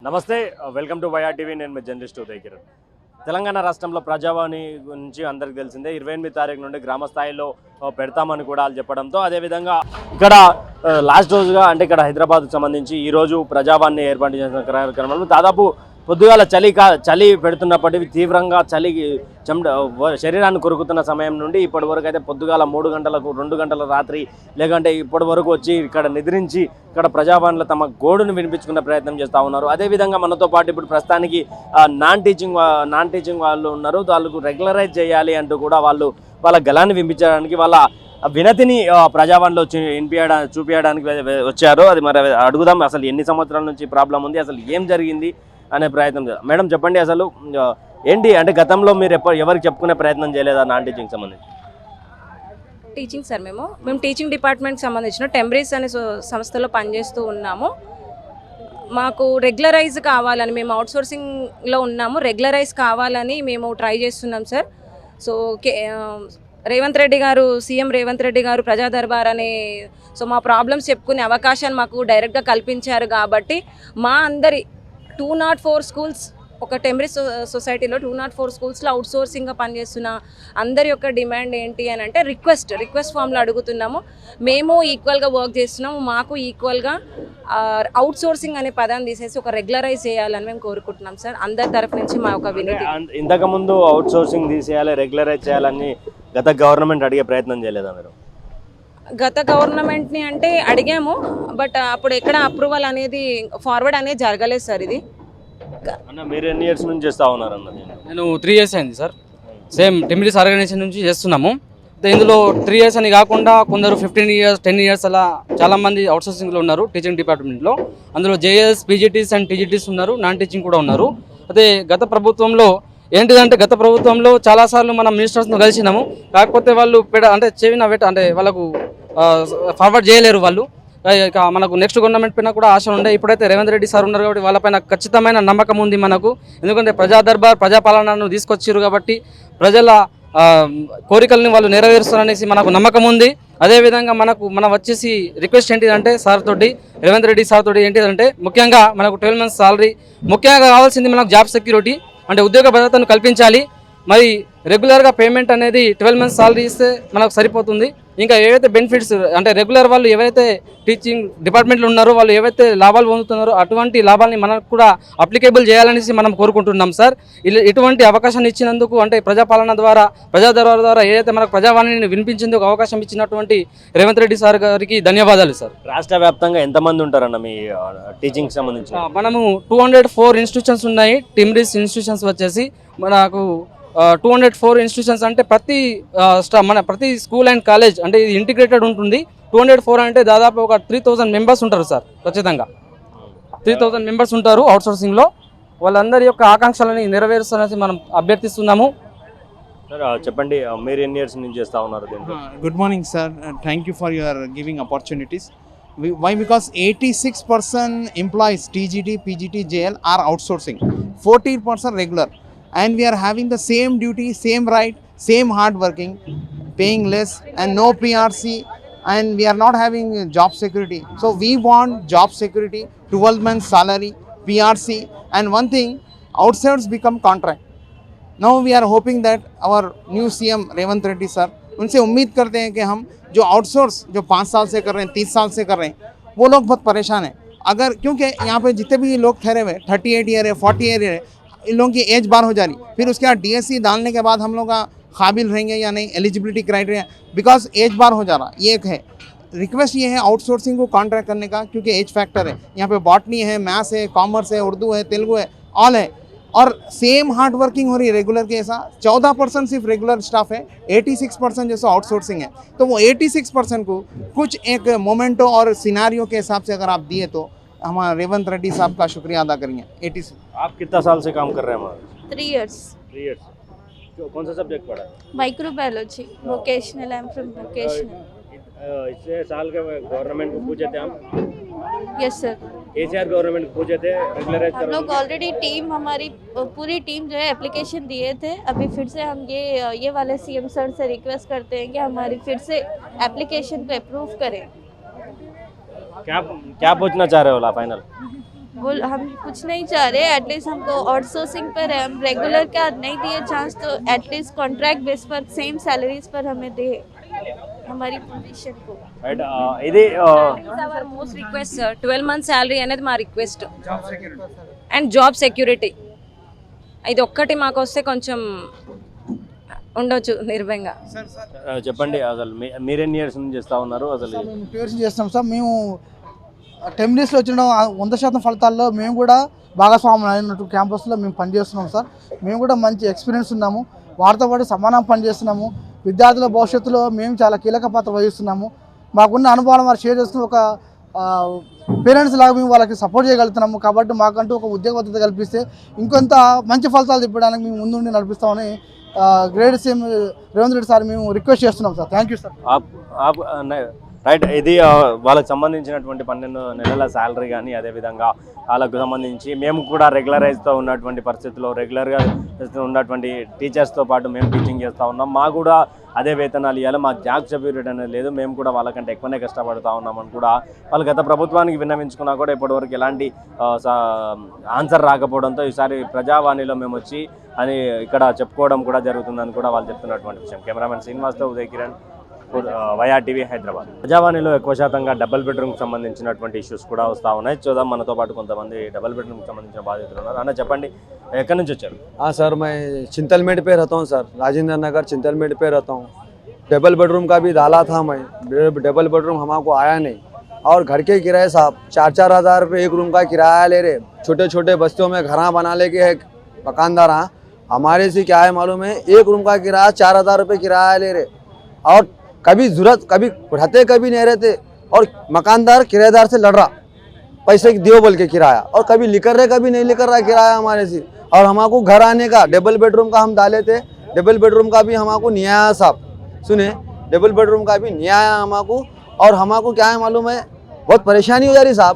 నమస్తే welcome to YR TV. నేను మీ జర్నలిస్ట్ ఉదయ్ కిరణ్. తెలంగాణ రాష్ట్రంలో ప్రజావాణి గురించి అందరికీ తెలిసిందే. 28 తారీఖు నుండి గ్రామ స్థాయిలో పెడతామని కూడా వాళ్ళు చెప్పడంతో, అదేవిధంగా ఇక్కడ లాస్ట్ రోజుగా అంటే ఇక్కడ హైదరాబాద్కు సంబంధించి ఈరోజు ప్రజావాణి ఏర్పాటు చేసిన కార్యక్రమంలో దాదాపు పొద్దుగాల చలి పెడుతున్నప్పటికీ తీవ్రంగా చలి శరీరాన్ని కొరుకుతున్న సమయం నుండి ఇప్పటి వరకు అయితే పొద్దుగాల 3 గంటలకు 2 గంటల రాత్రి లేకంటే ఇప్పటి వరకు వచ్చి ఇక్కడ నిద్రించి ఇక్కడ ప్రజావాణిలో తమ గోడును వినిపించుకునే ప్రయత్నం చేస్తూ ఉన్నారు. అదేవిధంగా మనతో పాటు ఇప్పుడు ప్రస్తుతానికి నాన్ టీచింగ్ వాళ్ళు ఉన్నారు. వాళ్ళకు రెగ్యులరైజ్ చేయాలి అంటూ కూడా వాళ్ళ గలాన్ని వినిపించడానికి వాళ్ళ వినతిని ప్రజావాణిలో చూపించడానికి వచ్చారు. అది మరి అడుగుదాం, అసలు ఎన్ని సంవత్సరాల నుంచి ప్రాబ్లం ఉంది, అసలు ఏం జరిగింది అనే ప్రయత్నం. మేడం చెప్పండి, అసలు ఏంటి అంటే గతంలో మీరు ఎవరికి చెప్పుకునే ప్రయత్నం చేయలేదా నాన్ టీచింగ్ సంబంధించి? టీచింగ్ సార్, మేము టీచింగ్ డిపార్ట్మెంట్కి సంబంధించిన టెంబ్రీస్ అనే సంస్థలో పనిచేస్తూ ఉన్నాము. మాకు రెగ్యులరైజ్ కావాలని, మేము అవుట్సోర్సింగ్లో ఉన్నాము, రెగ్యులరైజ్ కావాలని మేము ట్రై చేస్తున్నాం sir. So CM Revanth Reddy గారు ప్రజా దర్బార్ అనే మా ప్రాబ్లమ్స్ చెప్పుకునే అవకాశాన్ని మాకు డైరెక్ట్గా కల్పించారు. కాబట్టి మా అందరి 204 స్కూల్స్, ఒక టెంబ్రీస్ సొసైటీలో 204 స్కూల్స్లో అవుట్సోర్సింగ్గా పనిచేస్తున్న అందరి యొక్క డిమాండ్ ఏంటి అని అంటే రిక్వెస్ట్ ఫామ్లో అడుగుతున్నాము. మేము ఈక్వల్గా వర్క్ చేస్తున్నాము, మాకు ఈక్వల్గా అవుట్సోర్సింగ్ అనే పదాన్ని తీసేసి ఒక రెగ్యులరైజ్ చేయాలని మేము కోరుకుంటున్నాం సార్. అందరి తరఫు నుంచి మా ఒక వినతి. ఇంతకుముందు అవుట్సోర్సింగ్ తీసేయాలి, రెగ్యులరైజ్ చేయాలని గత గవర్నమెంట్ అడిగే ప్రయత్నం చేయలేదా మీరు? గత గవర్నమెంట్ని అంటే అడిగాము, బట్ అప్పుడు ఎక్కడ అప్రూవల్ అనేది ఫార్వర్డ్ అనేది జరగలేదు సార్. ఇది మీరు ఎన్ని ఇయర్స్ నుంచి చేస్తూ ఉన్నారు అన్నది? నేను 3 ఇయర్స్ అయింది సార్. సేమ్ టెంబ్రీస్ ఆర్గనైజేషన్ నుంచి చేస్తున్నాము. ఇందులో 3 ఇయర్స్ అని కాకుండా కొందరు 15 ఇయర్స్ 10 ఇయర్స్ అలా చాలామంది అవుట్సోర్సింగ్లో ఉన్నారు టీచింగ్ డిపార్ట్మెంట్లో. అందులో జేఎస్, పీజీటీస్ అండ్ టీజీటీస్ ఉన్నారు, నాన్ టీచింగ్ కూడా ఉన్నారు. అదే గత ప్రభుత్వంలో ఏంటిదంటే, గత ప్రభుత్వంలో చాలాసార్లు మనం మినిస్టర్స్ను కలిసినాము. కాకపోతే వాళ్ళు అంటే వాళ్ళకు ఫార్వర్డ్ చేయలేరు వాళ్ళు. ఇక మనకు నెక్స్ట్ గవర్నమెంట్ పైన కూడా ఆశ ఉండే. ఇప్పుడైతే రేవంత్ రెడ్డి సార్ ఉన్నారు కాబట్టి వాళ్ళపైన ఖచ్చితమైన నమ్మకం ఉంది మనకు. ఎందుకంటే ప్రజా దర్బార్ ప్రజాపాలనను తీసుకొచ్చారు కాబట్టి ప్రజల కోరికల్ని వాళ్ళు నెరవేరుస్తారనేసి మనకు నమ్మకం ఉంది. అదేవిధంగా మనం వచ్చేసి రిక్వెస్ట్ ఏంటిదంటే రేవంత్ రెడ్డి సార్ తోటి ఏంటిదంటే, ముఖ్యంగా మనకు 12 months సాలరీ, ముఖ్యంగా కావాల్సింది మనకు జాబ్ సెక్యూరిటీ అంటే ఉద్యోగ భద్రతను కల్పించాలి. మరి రెగ్యులర్గా పేమెంట్ అనేది 12 months సాలరీ ఇస్తే మనకు సరిపోతుంది. ఇంకా ఏవైతే బెనిఫిట్స్ అంటే రెగ్యులర్ వాళ్ళు ఏవైతే టీచింగ్ డిపార్ట్మెంట్లో ఉన్నారో వాళ్ళు ఏవైతే లాభాలు పొందుతున్నారో అటువంటి లాభాలని మనకు కూడా అప్లికేబుల్ చేయాలనేసి మనం కోరుకుంటున్నాం సార్. ఇటువంటి అవకాశాన్ని ఇచ్చినందుకు, అంటే ప్రజాపాలన ద్వారా ప్రజా దర్బార్ ద్వారా ఏదైతే మనకు ప్రజావాణిని వినిపించేందుకు అవకాశం ఇచ్చినటువంటి రేవంత్ రెడ్డి సార్ గారికి ధన్యవాదాలు సార్. రాష్ట్ర వ్యాప్తంగా ఎంతమంది ఉంటారన్న మీ టీచింగ్ సంబంధించి? మనము 204 ఇన్స్టిట్యూషన్స్ ఉన్నాయి. టెంబ్రీస్ ఇన్స్టిట్యూషన్స్ వచ్చేసి మనకు 204 ఇన్స్టిట్యూషన్స్ అంటే ప్రతి స్కూల్ అండ్ కాలేజ్ అంటే ఇది ఇంటిగ్రేటెడ్ ఉంటుంది. 204 అంటే దాదాపు ఒక 3000 మెంబర్స్ ఉంటారు సార్. ఖచ్చితంగా 3000 మెంబర్స్ ఉంటారు అవుట్సోర్సింగ్లో. వాళ్ళందరి యొక్క ఆకాంక్షలని నెరవేరుస్తారని మనం అభ్యర్థిస్తున్నాము. సార్ చెప్పండి, మీరు ఎన్ని ఇయర్స్ నుంచి చేస్తూ ఉన్నారు దీంట్లో? Good morning sir, thank you for your giving opportunities. Why? Because 86% employees TGT, PGT, JL are outsourcing, 14% regular, and we are having the same duty, same right, same hard working, paying less and no PRC, and we are not having job security. So we want job security, 12 months salary, PRC, and one thing, outsource become contract. Now we are hoping that our new CM Revanth Reddy sir, उनसे उम्मीद करते हैं कि हम जो outsource जो 5 साल से कर रहे हैं, 30 साल से कर रहे हैं, वो लोग बहुत परेशान हैं. अगर क्योंकि यहाँ पे जितने भी लोग ठहरे हुए 38 ईयर है, 40 ईयर है, इन लोगों की एज बार हो जा रही. फिर उसके बाद DSC डालने के बाद हम लोग का काबिल रहेंगे या नहीं, एलिजिबिलिटी क्राइटेरिया, बिकॉज एज बार हो जा रहा. ये एक है. रिक्वेस्ट ये है आउटसोर्सिंग को कॉन्ट्रैक्ट करने का, क्योंकि एज फैक्टर है. यहाँ पे बॉटनी है, मैथ्स है, कॉमर्स है, उर्दू है, तेलुगु है, ऑल है. और सेम हार्ड वर्किंग हो रही है रेगुलर के ऐसा. 14% सिर्फ रेगुलर स्टाफ है, 86% जैसा आउटसोर्सिंग है. तो वो 86% को कुछ एक मोमेंटो और सिनारियो के हिसाब से अगर आप दिए तो हमारा रेवंत रेड्डी साहब का शुक्रिया अदा करेंगे. 86. आप कितना साल से काम कर रहे हैं हमारे? 3 years. 3 years. कौन सा सब्जेक्ट पढ़ा? Microbiology, vocational. I am from vocational. इससे साल के गवर्नमेंट को पूछे थे हम? Yes sir. केसीआर गवर्नमेंट को पूछे थे रेगुलराइज हम लोग ऑलरेडी हमारी पूरी टीम जो है एप्लीकेशन दिए थे. अभी फिर से हम ये वाले CM सर से रिक्वेस्ट करते हैं कि हमारी फिर से एप्लीकेशन को अप्रूव करें. क्या पूछना चाह रहे हो फाइनल? हम कुछ नहीं चाह रहे, एटलीस्ट हमको आउटसोर्सिंग पर है, हम रेगुलर का नहीं दिए चांस तो एटलीस्ट कॉन्ट्रैक्ट बेस पर सेम सैलरीज पर हमें दे हमारी पोजीशन को। రైట్ ఇది our most request sir 12 month salary అనేది మా రిక్వెస్ట్ అండ్ జాబ్ సెక్యూరిటీ ఇది ఒక్కటి మాకు వస్తే కొంచెం ఉండొచ్చు నిర్భయంగా. చెప్పండి అసలు మీరెన్ని ఇయర్స్ నుంచి చేస్తా ఉన్నారు అసలు? మేము ట్యూషన్ చేస్తాం సార్. మేము 10 డేస్లో వచ్చిన 100% ఫలితాల్లో మేము కూడా భాగస్వాములు అయినట్టు క్యాంపస్లో మేము పనిచేస్తున్నాం సార్. మేము కూడా మంచి ఎక్స్పీరియన్స్ ఉన్నాము, వారితో పాటు సమానం పనిచేస్తున్నాము. విద్యార్థుల భవిష్యత్తులో మేము చాలా కీలక పాత్ర వహిస్తున్నాము. మాకున్న అనుభవాలు వారు షేర్ చేస్తున్న ఒక పేరెంట్స్ లాగా మేము వాళ్ళకి సపోర్ట్ చేయగలుగుతున్నాము. కాబట్టి మాకంటూ ఒక ఉద్యోగ భద్రత కల్పిస్తే ఇంకొంత మంచి ఫలితాలు తిప్పడానికి మేము ముందుండి నడిపిస్తామని great CM Revanth Reddy sir మేము రిక్వెస్ట్ చేస్తున్నాం sir. Thank you sir. Right ఇది వాళ్ళకి సంబంధించినటువంటి 12 నెలల శాలరీ కానీ అదేవిధంగా వాళ్ళకు సంబంధించి మేము కూడా రెగ్యులరైజ్తో ఉన్నటువంటి పరిస్థితుల్లో రెగ్యులర్గా ఉన్నటువంటి టీచర్స్తో పాటు మేము టీచింగ్ చేస్తూ ఉన్నాం. మాకు కూడా అదే వేతనాలు ఇవ్వాలి, మాకు జాబ్ సెక్యూరిటీ అనేది లేదు, మేము కూడా వాళ్ళకంటే ఎక్కువనే కష్టపడుతూ ఉన్నామని కూడా వాళ్ళు గత ప్రభుత్వానికి విన్నవించుకున్నా కూడా ఇప్పటివరకు ఎలాంటి ఆన్సర్ రాకపోవడంతో ఈసారి ప్రజావాణిలో మేము వచ్చి అని ఇక్కడ చెప్పుకోవడం కూడా జరుగుతుందని కూడా వాళ్ళు చెప్తున్నటువంటి విషయం. కెమెరామెన్ శ్రీనివాస్తో ఉదయ్ కిరణ్, వయా టీవీ, హైదరాబాద్. ప్రజావాణిలో ఎక్కువ శాతంగా డబుల్ బెడ్రూమ్కి సంబంధించినటువంటి ఇష్యూస్ కూడా వస్తూ ఉన్నాయి. చూద్దాం, మనతో పాటు కొంతమంది డబుల్ బెడ్రూమ్కి సంబంధించిన బాధితులు ఉన్నారు. అన్న చెప్పండి, ఎక్కడి నుంచి వచ్చారు? हाँ सर, मैं चिंतलमेट पे रहता हूँ सर, राजेंद्र नगर चिंतलमेट पे रहता हूँ। डबल बेडरूम का भी डाला था मैं, डबल बेडरूम हमको आया नहीं। और घर के किराए साहब 4-4 हज़ार रुपये एक रूम का किराया ले रहे। छोटे छोटे बस्तियों में घर बना ले के है मकानदार। हाँ, हमारे से क्या है मालूम है, एक रूम का किराया 4,000 रुपये किराया ले रहे। और कभी जरूरत कभी रहते कभी नहीं रहते, और मकानदार किराएदार से लड़ रहा पैसे दियो बोल के किराया, और कभी लिकर रहे कभी नहीं लिकर रहा किराया हमारे से। और हमको घर आने का डबल बेडरूम का हम डाले थे, डबल बेडरूम का भी हमको नहीं आया साहब। सुने, डबल बेडरूम का भी नहीं आया हमको। और हमको क्या है मालूम है, बहुत परेशानी हो जा रही साहब।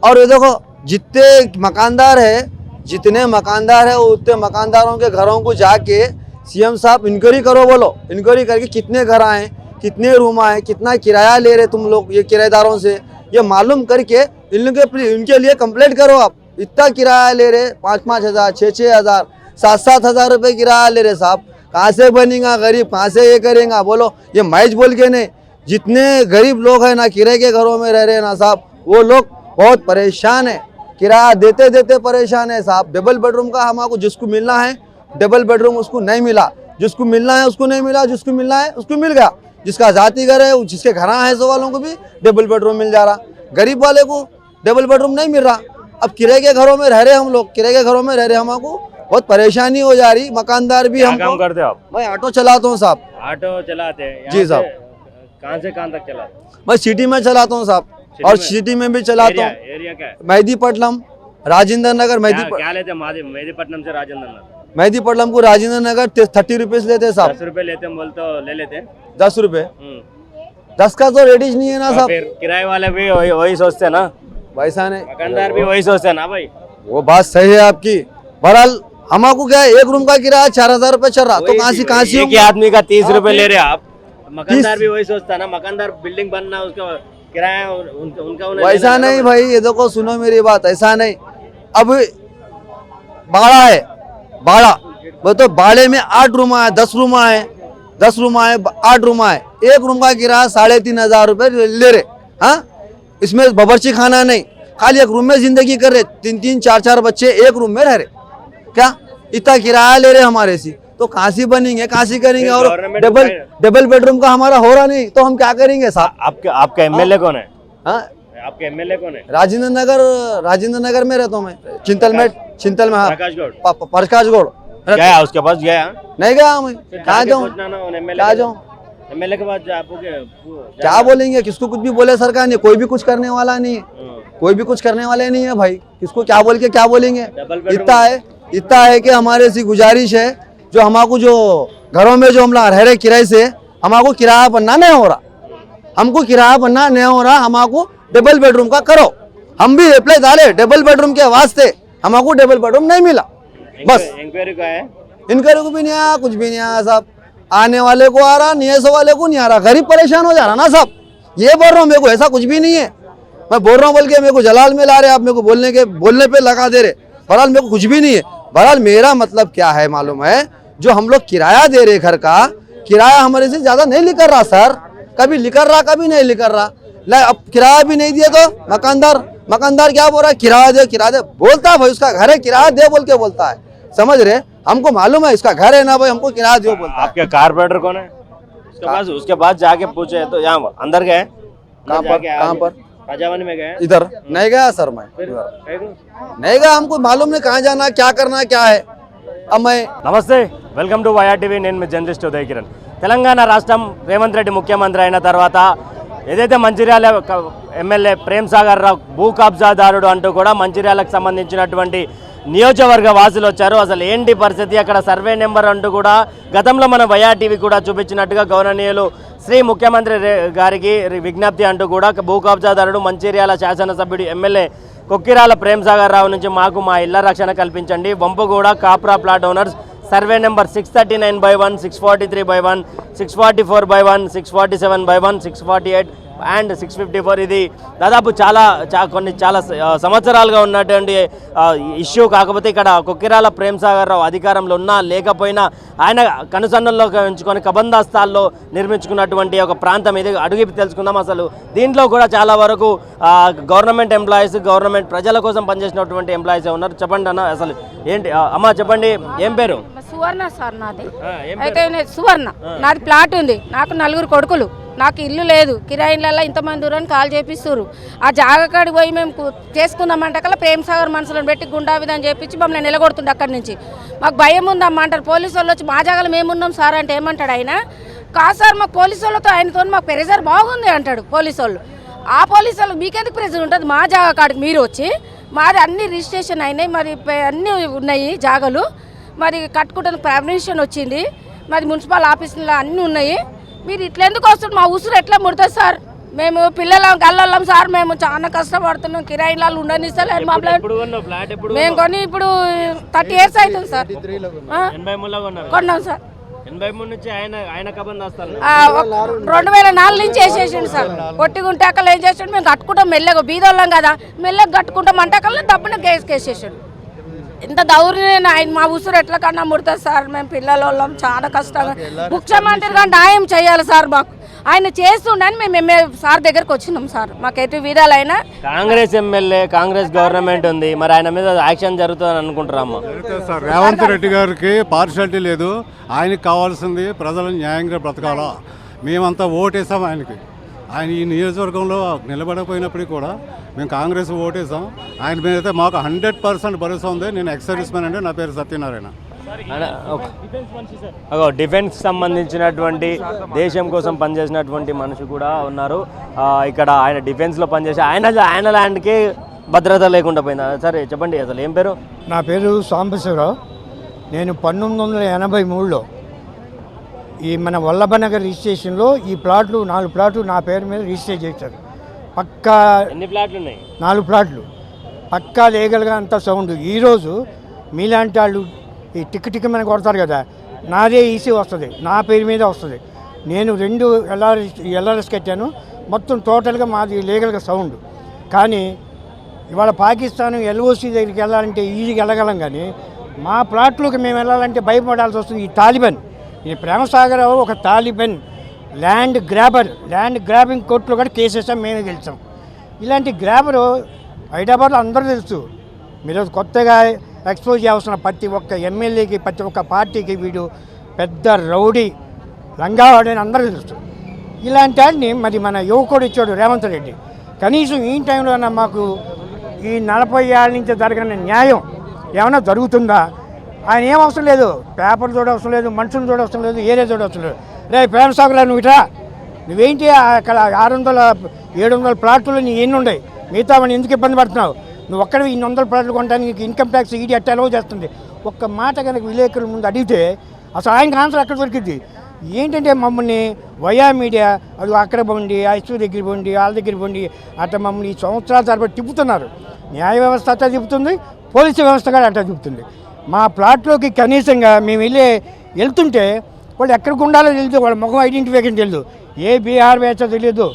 और ये देखो, जितने मकानदार है उतने मकानदारों के घरों को जाके सीएम साहब इंक्वायरी करो, बोलो इंक्वायरी करके कितने घर आए, कितने रूम आए, कितना किराया ले रहे तुम लोग ये किराएदारों से, ये मालूम करके इनके लिए कंप्लेंट करो। आप इतना किराया ले रहे, 5-5 हज़ार, 6-6 हज़ार, 7-7 हज़ार रुपये किराया ले रहे साहब। कहाँ से बनेगा गरीब, कहाँ से ये करेगा बोलो? ये मैच बोल के नहीं, जितने गरीब लोग हैं ना किराए के घरों में रह रहे हैं ना साहब, वो लोग बहुत परेशान है, किराया देते देते परेशान है साहब। डबल बेडरूम का हमको जिसको मिलना है डबल बेडरूम उसको नहीं मिला, जिसको मिलना है उसको नहीं मिला, जिसको मिलना है उसको मिल गया। जिसका जाति घर है, जिसके घर है सो वालों को भी डबल बेडरूम मिल जा रहा, गरीब वाले को डबल बेडरूम नहीं मिल रहा। अब किराए के घरों में रह रहे हम लोग, किराए के घरों में रह रहे, हमको बहुत परेशानी हो जा रही। मकानदार भी हम काम करते हो आप? मैं ऑटो चलाता हूँ साहब। ऑटो चलाते हैं? जी साहब। कहाँ से कहाँ तक चलाते? मैं सिटी में चलाता हूँ साहब, और सिटी में भी चलाता हूँ। एरिया क्या है? मेहदीपट्टनम, राजेंद्र नगर। क्या लेते हैं मेहदीपट्टनम से राजेंद्र नगर? मेहदीपट्टनम को राजेंद्र नगर 30 रुपीज लेते हैं साहब। 10 रुपए लेते हैं बोल तो ले लेते हैं 10 रुपए। 10 का तो रेडिश नहीं है ना साहब। फिर किराए वाले भी वही सोचते हैं ना, वैसा नहीं, दुकानदार भी वही सोचते हैं ना भाई। वो बात सही है आपकी। बहरहाल हमको क्या है, एक रूम का किराया 4,000 रुपए चल रहा, तो कहाँ से एक ही आदमी का 30 रुपए ले रहे हैं आप। मकानदार भी वही सोचता है ना, मकानदार बिल्डिंग बनना उसका किराया उनका वैसा नहीं भाई। ये देखो सुनो मेरी बात, ऐसा नहीं। अब बाड़ा है, बाड़ा वो तो बाड़े में 8 रूम आए, 10 रूम आए, 10 रूम आए, 8 रूम आए, एक रूम का किराया 3,500 रुपए ले रहे। हाँ, इसमें बावर्ची खाना नहीं, खाली एक रूम में जिंदगी कर रहे, 3-3, 4-4 बच्चे एक रूम में रह रहे। क्या इतना किराया ले रहे हमारे से, तो कहाँ से बनेंगे, कहाँ से करेंगे? और डबल बेडरूम का हमारा हो रहा नहीं, तो हम क्या करेंगे साहब? आपका एमएलए कौन है? हाँ, आपके एमएलए कौन है? राजेंद्र नगर में रहता हूँ मैं, चिंतल में। हाँ, प्रकाश गौड़। गया उसके पास गया? नहीं गया मैं, कहाँ जाऊँ, कहाँ जाऊँ? एमएलए के पास क्या बोलेंगे? किसको कुछ भी बोले सरकार ने, कोई भी कुछ करने वाला नहीं है, कोई भी कुछ करने वाले नहीं है भाई। किसको क्या बोल के क्या बोलेंगे? इतना है कि हमारे से गुजारिश है, जो हमको जो घरों में जो हम रह रहे किराए से, हमको किराया बनना नहीं हो रहा, हमको किराया बनना नहीं हो रहा, हमको डबल बेडरूम का करो। हम भी अप्लाई डाले डबल बेडरूम के वास्ते, हमको डबल बेडरूम नहीं मिला। बस इंक्वायरी का है, इंक्वायरी को भी नहीं आया, कुछ भी नहीं आया साहब। आने वाले को आ रहा, नहीं ऐसे वाले को नहीं आ रहा, गरीब परेशान हो जा रहा ना साहब। ये बोल रहा हूँ, मेरे को ऐसा कुछ भी नहीं है। मैं बोल रहा हूँ बोल के मेरे को जलाल में ला रहे, आप मेरे को बोलने पे लगा दे रहे। बहरहाल मेरे को कुछ भी नहीं है। बहरहाल मेरा मतलब क्या है मालूम है, जो हम लोग किराया दे रहे घर का, किराया हमारे से ज्यादा नहीं लिख रहा सर, कभी लिख रहा कभी नहीं लिख रहा। अब किराया भी नहीं दिया तो मकानदार क्या बोल रहा है, किराया दे बोलता है भाई, उसका घर है किराया दे बोल के बोलता है, समझ रहे। हमको मालूम है इसका घर है ना भाई, हमको किराया दो बोलता है। आपके कारपोरेटर कौन है? उसके बाद जाके पूछे तो यहाँ अंदर गए, कहाँ पर प्रजावानी में गए? इधर नहीं गया सर, मैं नहीं गया, हमको मालूम नहीं कहाँ जाना क्या करना क्या है। अब मैं నమస్తే, వెల్కమ్ టు వైఆర్ టీవీ. నేను మీ జర్నలిస్ట్ ఉదయ్ కిరణ్. తెలంగాణ రాష్ట్రం రేవంత్ రెడ్డి ముఖ్యమంత్రి అయిన తర్వాత ఏదైతే మంచిర్యాల ఎమ్మెల్యే ప్రేమ్ సాగర్ రావు భూ కబ్జాదారుడు అంటూ కూడా మంచిర్యాలకు సంబంధించినటువంటి నియోజకవర్గ వాసులు వచ్చారు. అసలు ఏంటి పరిస్థితి, అక్కడ సర్వే నెంబర్ అంటూ కూడా గతంలో మన వైఆర్ టీవీ కూడా చూపించినట్టుగా గౌరవనీయులు శ్రీ ముఖ్యమంత్రి గారికి విజ్ఞప్తి అంటూ కూడా భూ కబ్జాదారుడు మంచిర్యాల శాసనసభ్యుడు ఎమ్మెల్యే కొక్కిరాల ప్రేమ్ సాగర్ రావు నుంచి మాకు మా ఇళ్ల రక్షణ కల్పించండి. Vampuguda Kapra plot owners survey number 639/1, 643/1, 644/1, 647/1, 648 and 654. ఇది దాదాపు చాలా సంవత్సరాలుగా ఉన్నటువంటి ఇష్యూ. కాకపోతే ఇక్కడ కొక్కిరాల ప్రేమ్ సాగర్ రావు అధికారంలో ఉన్నా లేకపోయినా ఆయన కనుసన్నల్లో ఉంచుకొని కబందాస్తాల్లో నిర్మించుకున్నటువంటి ఒక ప్రాంతం ఇది. అడుగు తెలుసుకుందాం. అసలు దీంట్లో కూడా చాలా వరకు గవర్నమెంట్ ఎంప్లాయీస్, గవర్నమెంట్ ప్రజల కోసం పనిచేసినటువంటి ఎంప్లాయీస్ ఉన్నారు. చెప్పండి అన్న, అసలు ఏంటి అమ్మా చెప్పండి, ఏం పేరు? సువర్ణ సార్ నాది. అయితే సువర్ణ, నాది ప్లాట్ ఉంది, నాకు 4 కొడుకులు, నాకు ఇల్లు లేదు, కిరాయిలలో ఇంతమంది దూరాన్ని కాల్ చేపిస్తారు. ఆ జాగకాడికి పోయి మేము చేసుకుందామంటే కల్లా ప్రేమ్ సాగర్ మనుషులను పెట్టి గుండా విధానం చేపించి మమ్మల్ని నిలగొడుతుండే అక్కడి నుంచి. మాకు భయం ఉందమ్మా అంటారు. పోలీసు వాళ్ళు వచ్చి మా జాగాలో మేమున్నాం సార్ అంటే ఏమంటాడు ఆయన, కాదు సార్ మాకు పోలీసు వాళ్ళతో ఆయనతో మాకు ప్రెజర్ బాగుంది అంటాడు పోలీసు వాళ్ళు. ఆ పోలీసు వాళ్ళకి మీకెందుకు ప్రెజర్ ఉంటుంది, మా జాగా కాడికి మీరు వచ్చి, మాది అన్ని రిజిస్ట్రేషన్ అయినాయి, మరి అన్నీ ఉన్నాయి జాగాలు, మరి కట్టుకుంటానికి పర్మిషన్ వచ్చింది, మరి మున్సిపల్ ఆఫీసులో అన్నీ ఉన్నాయి, మీరు ఇట్లా ఎందుకు వస్తుంది, మా ఉసురు ఎట్లా ముడుతుంది సార్, మేము పిల్లలం గల్లలం సార్, మేము చాలా కష్టపడుతున్నాం, కిరాయిలాలు ఉండనిస్తలేదు మమ్మల్ని. మేము కొని ఇప్పుడు 30 years అవుతుంది సార్, కొన్నాం సార్. 2004 నుంచి వేసేసిండు సార్. కొట్టిగుంటాకలు ఏం చేసాడు, మేము కట్టుకుంటాం మెల్లగా, బీదోళ్ళం కదా మెల్లగా కట్టుకుంటాం అంటాకల్లా తప్పున కేసేసాడు. ఇంత దౌర్యం ఆయన, మా ఉసురు ఎట్లా కన్నా ముడుతుంది సార్, మేము పిల్లల చాలా కష్టంగా. ముఖ్యమంత్రిగా న్యాయం చేయాలి సార్ మాకు, ఆయన చేస్తుండని మేము సార్ దగ్గరకు వచ్చినాం సార్. మాకు ఎటు విధాలైనా కాంగ్రెస్ ఎమ్మెల్యే, కాంగ్రెస్ గవర్నమెంట్ ఉంది, మరి ఆయన మీద యాక్షన్ జరుగుతుందని అనుకుంటారమ్మా? సార్ రేవంత్ రెడ్డి గారికి పార్షాలిటీ లేదు, ఆయనకి కావాల్సింది ప్రజలు న్యాయంగా బ్రతకాలా. మేమంతా ఓటేసాం ఆయనకి, ఆయన ఈ నియోజకవర్గంలో నిలబడకపోయినప్పటికీ కూడా మేము కాంగ్రెస్ ఓటేసాం. ఆయన మీద అయితే మాకు 100% భరోసా ఉంది. నేను ఎక్స్ సర్వీస్ మ్యాన్ అండి, నా పేరు సత్యనారాయణ. డిఫెన్స్ సంబంధించినటువంటి దేశం కోసం పనిచేసినటువంటి మనిషి కూడా ఉన్నారు ఇక్కడ. ఆయన డిఫెన్స్లో పనిచేసి ఆయన ల్యాండ్కి భద్రత లేకుండా పోయింది. సరే చెప్పండి, అసలు ఏం పేరు? నా పేరు సాంబశివరావు. నేను 1983లో ఈ మన వల్లభనగర్ రిజిస్ట్రేషన్లో ఈ ప్లాట్లు 4 ప్లాట్లు నా పేరు మీద రిజిస్టర్ చేశారు. పక్కా ఎన్ని ప్లాట్లు ఉన్నాయి? 4 ప్లాట్లు పక్కా లీగల్గా అంత సౌండ్. ఈరోజు మీలాంటి వాళ్ళు ఈ టిక్ మీద కొడతారు కదా, నాదే ఈసీ వస్తుంది, నా పేరు మీద వస్తుంది. నేను 2 ఎల్ఆర్ఎస్ కట్టాను, మొత్తం టోటల్గా మాది లీగల్గా సౌండ్. కానీ ఇవాళ పాకిస్తాన్ ఎల్ఓసి దగ్గరికి వెళ్ళాలంటే ఈజీగా వెళ్ళగలం, కానీ మా ప్లాట్లోకి మేము వెళ్ళాలంటే భయపడాల్సి వస్తుంది. ఈ తాలిబన్, ఈ ప్రేమసాగర్ ఒక తాలిబన్ ల్యాండ్ గ్రాబింగ్ కోర్టులో కూడా కేసేసాం, మేమే గెలిచాం. ఇలాంటి గ్రాబరు హైదరాబాద్లో అందరూ తెలుసు. మీరు కొత్తగా ఎక్స్పోజ్ చేయాల్సిన ప్రతి ఒక్క ఎమ్మెల్యేకి, ప్రతి ఒక్క పార్టీకి వీడు పెద్ద రౌడీ లంగావాడని అందరూ తెలుసు. ఇలాంటి వాడిని మరి మన యువకుడు ఇచ్చాడు రేవంత్ రెడ్డి. కనీసం ఈ టైంలో మాకు ఈ 40 ఏళ్ళ నుంచి జరగని న్యాయం ఏమైనా జరుగుతుందా? ఆయన ఏం అవసరం లేదు, పేపర్ చూడవసరం లేదు, మనుషులు చూడవసరం లేదు, ఏరియా చూడవసరం లేదు. రే ప్రేమసాగర్లో నువ్వు ఇట్రా, నువ్వేంటి అక్కడ 600-700 ప్లాట్లు నీ ఎన్ని ఉన్నాయి, మిగతా వాడిని ఎందుకు ఇబ్బంది పడుతున్నావు? నువ్వు ఒక్కడివి 200 ప్లాట్లు కొనడానికి ఇన్కమ్ ట్యాక్స్ ఈడీ అట్టాలో చేస్తుంది. ఒక్క మాట కనుక విలేకరుల ముందు అడిగితే అసలు ఆయనకి ఆన్సర్ అక్కడ దొరికింది. ఏంటంటే మమ్మల్ని వయా మీడియా అది అక్కడ పోండి, ఐసూ దగ్గర పోండి, వాళ్ళ దగ్గర పోండి, అట్లా మమ్మల్ని ఈ సంవత్సరాల తరబడి తిప్పుతున్నారు. న్యాయ వ్యవస్థ అట్లా తిప్పుతుంది, పోలీసు వ్యవస్థ కూడా అట్లా తిప్పుతుంది. మా ప్లాట్లోకి కనీసంగా మేము వెళ్తుంటే వాళ్ళు ఎక్కడికి ఉండాలో తెలియదు, వాళ్ళ ముఖం ఐడెంటిఫికేషన్ తెలియదు, ఏ బీహార్ బ్యాచో తెలియదు,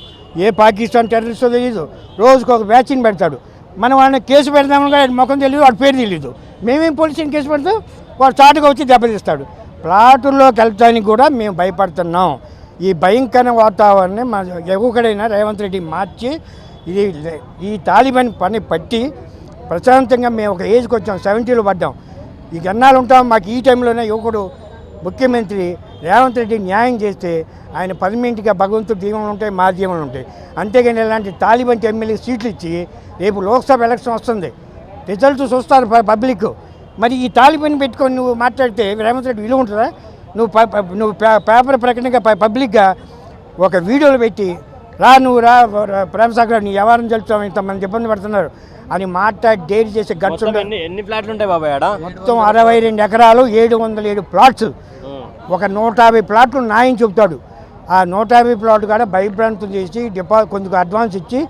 ఏ పాకిస్తాన్ టెర్రరిస్టో తెలియదు, రోజుకు ఒక బ్యాచ్ని పెడతాడు. మనం వాళ్ళని కేసు పెడదామని కానీ ముఖం తెలియదు, వాడి పేరు తెలియదు. మేమేం పోలీసుని కేసు పెడతాం, వాడు చాటుగా వచ్చి దెబ్బతీస్తాడు. ప్లాటుల్లోకి వెళ్తానికి కూడా మేము భయపడుతున్నాం. ఈ భయంకర వాతావరణాన్ని మా ఎవరికైనా రేవంత్ రెడ్డి మార్చి ఈ తాలిబాన్ పని పట్టి ప్రశాంతంగా మేము ఒక ఏజ్కి వచ్చాం, 70లో పడ్డాం. ఈ గన్నాలు ఉంటాం. మాకు ఈ టైంలోనే యువకుడు ముఖ్యమంత్రి రేవంత్ రెడ్డి న్యాయం చేస్తే ఆయన పర్మనెంట్గా భగవంతుడు దీవెనలు ఉంటాయి, మా దీవెనలు ఉంటాయి. అంతేగాని ఇలాంటి తాలిబాన్ ఎమ్మెల్యే సీట్లు ఇచ్చి రేపు లోక్సభ ఎలక్షన్ వస్తుంది, రిజల్ట్ చూస్తారు పబ్లిక్. మరి ఈ తాలిబాన్ పెట్టుకొని నువ్వు మాట్లాడితే రేవంత్ రెడ్డి విలువ ఉంటుందా? నువ్వు పేపర్ ప్రకటనగా పబ్లిక్గా ఒక వీడియోలు పెట్టి నువ్వు ప్రేమసాగర్ నీ వ్యవహారం చెల్తావు, ఇంతమంది ఇబ్బంది పడుతున్నారు అని మాట్లాడి డేట్ చేసే గట్స్ ఎన్ని ఫ్లాట్లు ఉంటాయి బాబాయ్ ఆడ? మొత్తం 62 ఎకరాలు, 707 ప్లాట్స్, ఒక 150 ప్లాట్లు న్యాయం చెబుతాడు. ఆ 150 ప్లాట్ కూడా భయభ్రాంతం చేసి కొంచెం అడ్వాన్స్ ఇచ్చి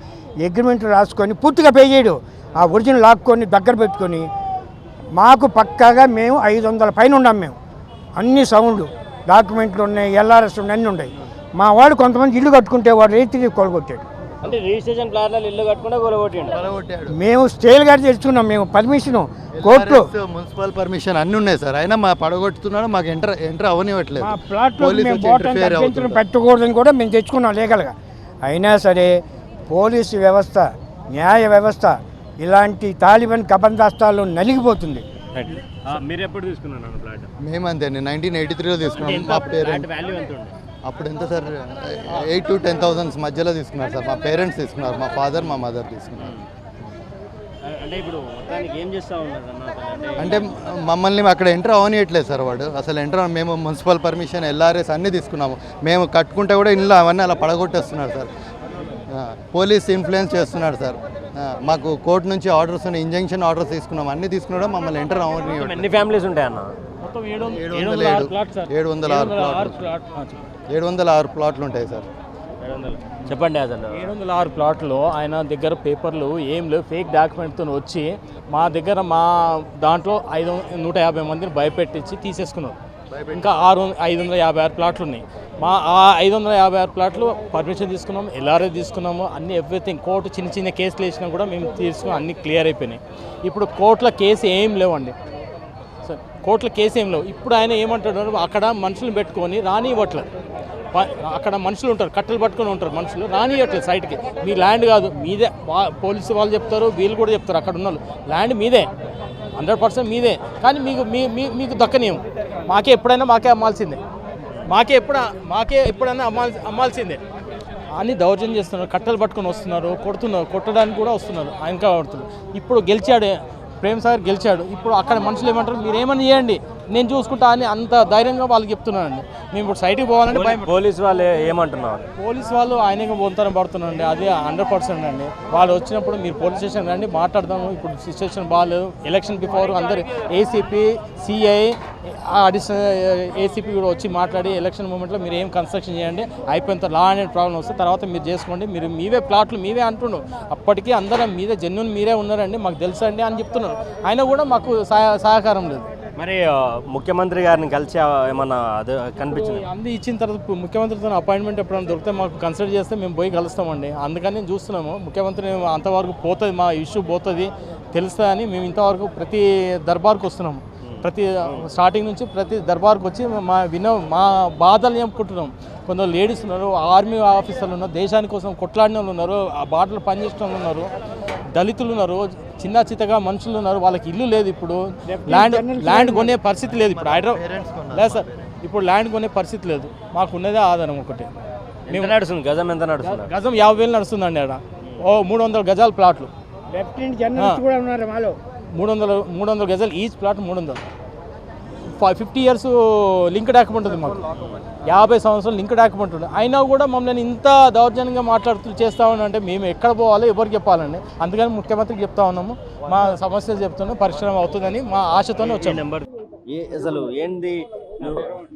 అగ్రిమెంట్ రాసుకొని పూర్తిగా పే చేయడు. ఆ ఒరిజినల్ లాక్కొని దగ్గర పెట్టుకొని మాకు పక్కాగా మేము 500 పైన ఉన్నాం. మేము అన్ని సౌండ్ డాక్యుమెంట్లు ఉన్నాయి, ఎల్ఆర్ఎస్ ఉన్నాయి, అన్నీ ఉన్నాయి. మా వాడు కొంతమంది ఇల్లు కట్టుకుంటే వాడు రైతు కొలగొట్టాడు. అంటే రిజిస్ట్రేషన్ ప్లాట్లలో ఇల్లు కట్టుకుంటే కొలగొట్టాడు. మేము స్టేల్ గారు తెచ్చుకున్నాం, మేము పర్మిషన్ కోర్టులో మున్సిపల్ పర్మిషన్ అన్నీ ఉన్నాయి సార్, అయినా మా పడగొట్టుతున్నాడు, మాకు ఎంటర్ అవనివ్వట్లేదు. మా ప్లాట్లో పెట్టకూడదని కూడా మేము తెచ్చుకున్నాం లీగల్గా. అయినా సరే పోలీసు వ్యవస్థ, న్యాయ వ్యవస్థ ఇలాంటి తాలిబాన్ కబందాస్తాల్లో నలిగిపోతుంది. మీరు ఎప్పుడు తీసుకున్నారు ఫ్లాట్? మేమంతే 1983లో తీసుకున్నాం. మా పేరెంట్స్ వాల్యూ ఎంత ఉంది అప్పుడు? ఎంత సార్? 8,000 to 10,000 మధ్యలో తీసుకున్నారు సార్. మా పేరెంట్స్ తీసుకున్నారు, మా ఫాదర్ మా మదర్ తీసుకున్నారు. అంటే ఇప్పుడు మొత్తానికి ఏం చేస్తూ ఉన్నారు అంటే మమ్మల్ని అక్కడ ఎంటర్ అవనియట్లేదు సార్ వాడు. అసలు ఎంటర్ మేము మున్సిపల్ పర్మిషన్, ఎల్ఆర్ఎస్ అన్నీ తీసుకున్నాము. మేము కట్టుకుంటే కూడా ఇల్లు అవన్నీ అలా పడగొట్టేస్తున్నారు సార్. పోలీస్ ఇన్ఫ్లుయెన్స్ చేస్తున్నాడు సార్. మాకు కోర్టు నుంచి ఆర్డర్స్ ఉన్నాయి, ఇంజంక్షన్ ఆర్డర్స్ తీసుకున్నాం, అన్నీ తీసుకున్నాడు. మమ్మల్ని ఎంటర్ అవనియట్లేదు. ఎన్ని ఫ్యామిలీస్ ఉంటాయి అన్న? 706 ప్లాట్లు ఉంటాయి సార్. చెప్పండి. అసలు 706 ప్లాట్లో ఆయన దగ్గర పేపర్లు ఏం లేవు, ఫేక్ డాక్యుమెంట్తో వచ్చి మా దగ్గర మా దాంట్లో 150 మందిని భయపెట్టించి తీసేసుకున్నారు. ఇంకా 556 ప్లాట్లు ఉన్నాయి. మా ఆ 556 ప్లాట్లు పర్మిషన్ తీసుకున్నాం, ఎల్ఆర్ఏ తీసుకున్నాము, అన్ని ఎవ్రీథింగ్. కోర్టు చిన్న చిన్న కేసులు వేసినా కూడా మేము తీసుకుని అన్ని క్లియర్ అయిపోయినాయి. ఇప్పుడు కోర్టుల కేసు ఏం లేవండి సార్, కోర్టుల కేసు ఏం లేవు. ఇప్పుడు ఆయన ఏమంటున్నారు, అక్కడ మనుషులను పెట్టుకొని రానివ్వట్లేదు. అక్కడ మనుషులు ఉంటారు, కట్టెలు పట్టుకొని ఉంటారు మనుషులు, రానియట్లేదు సైడ్కి. మీ ల్యాండ్ కాదు మీదే, పోలీసు వాళ్ళు చెప్తారు, వీళ్ళు కూడా చెప్తారు, అక్కడ ఉన్న ల్యాండ్ మీదే, 100% మీదే, కానీ మీకు దక్కనీయం. మాకే అమ్మాల్సిందే, మాకే ఎప్పుడైనా అమ్మాల్సిందే అని దౌర్జన్యం చేస్తున్నారు. కట్టెలు పట్టుకొని వస్తున్నారు, కొట్టడానికి కూడా వస్తున్నారు. ఆయన పడుతున్నారు. ఇప్పుడు గెలిచాడు, ప్రేమసాగర్ గెలిచాడు. ఇప్పుడు అక్కడ మనుషులు ఏమంటారు, మీరు ఏమని చేయండి నేను చూసుకుంటా అని అంత ధైర్యంగా వాళ్ళకి చెప్తున్నానండి. మేము ఇప్పుడు సైట్కి పోవాలంటే భయం. పోలీసు వాళ్ళు ఏమంటున్నారు? పోలీసు వాళ్ళు ఆయనగా బొంతనం పడుతున్నారండి, అది 100% అండి. వాళ్ళు వచ్చినప్పుడు మీరు పోలీస్ స్టేషన్ రండి, మాట్లాడదాము. ఇప్పుడు సిచ్యువేషన్ బాగాలేదు. ఎలక్షన్ బిఫోర్ అందరు ఏసీపీ, సిఐ, అడిషనల్ ఏసీపీ కూడా వచ్చి మాట్లాడి ఎలక్షన్ మూమెంట్లో మీరు ఏం కన్స్ట్రక్షన్ చేయండి, అయిపోయిన లా అనేది ప్రాబ్లం వస్తే తర్వాత మీరు చేసుకోండి, మీరు మీవే ప్లాట్లు మీవే అంటున్నారు. అప్పటికీ అందరం మీదే జెన్యున్ మీరే ఉన్నారండి, మాకు తెలుసండి అని చెప్తున్నారు. అయినా కూడా మాకు సహకారం లేదు. మరి ముఖ్యమంత్రి గారిని కలిసి ఏమన్నా అది కనిపించింది? అన్ని ఇచ్చిన తర్వాత ముఖ్యమంత్రితో అపాయింట్మెంట్ ఎప్పుడైనా దొరికితే మాకు కన్సల్ట్ చేస్తే మేము పోయి కలుస్తామండి. అందుకని చూస్తున్నాము. ముఖ్యమంత్రి అంతవరకు పోతుంది, మా ఇష్యూ పోతుంది తెలుస్తుంది అని మేము ఇంతవరకు ప్రతి దర్బార్కు వస్తున్నాము. ప్రతి స్టార్టింగ్ నుంచి ప్రతి దర్బార్కు వచ్చి మా బాధలు చెప్పుకుంటున్నాం. కొందరు లేడీస్ ఉన్నారు, ఆర్మీ ఆఫీసర్లు ఉన్నారు, దేశాని కోసం కొట్లాడిన వాళ్ళు ఉన్నారు, ఆ బాటలు పనిచేసిన వాళ్ళు ఉన్నారు, దళితులు ఉన్నారు, చిన్న చిత్తగా మనుషులు ఉన్నారు. వాళ్ళకి ఇల్లు లేదు. ఇప్పుడు ల్యాండ్ కొనే పరిస్థితి లేదు. ఇప్పుడు లేదు సార్, ఇప్పుడు ల్యాండ్ కొనే పరిస్థితి లేదు. మాకు ఉన్నదే ఆధారం ఒకటి. మేము నడుస్తుంది గజం ఎంత నడుస్తుంది? గజం 50,000 నడుస్తుందండి. ఆడ 300 గజాల ప్లాట్లు, 300 గజాలు each plot 300. 50 years link document ఉంది మాకు, 50 సంవత్సరాలు లింక్ డాక్యుమెంట్ ఉంది. అయినా కూడా మమ్మల్ని ఇంత దౌర్జన్యంగా మాట్లాడుతూ చేస్తామని అంటే మేము ఎక్కడ పోవాలో ఎవరికి చెప్పాలండి. అందుకని ముఖ్యమంత్రికి చెప్తా ఉన్నాము, మా సమస్యలు చెప్తున్నాం, పరిశ్రమ అవుతుందని మా ఆశతోనే వచ్చాము. నెంబర్ అసలు ఏంది?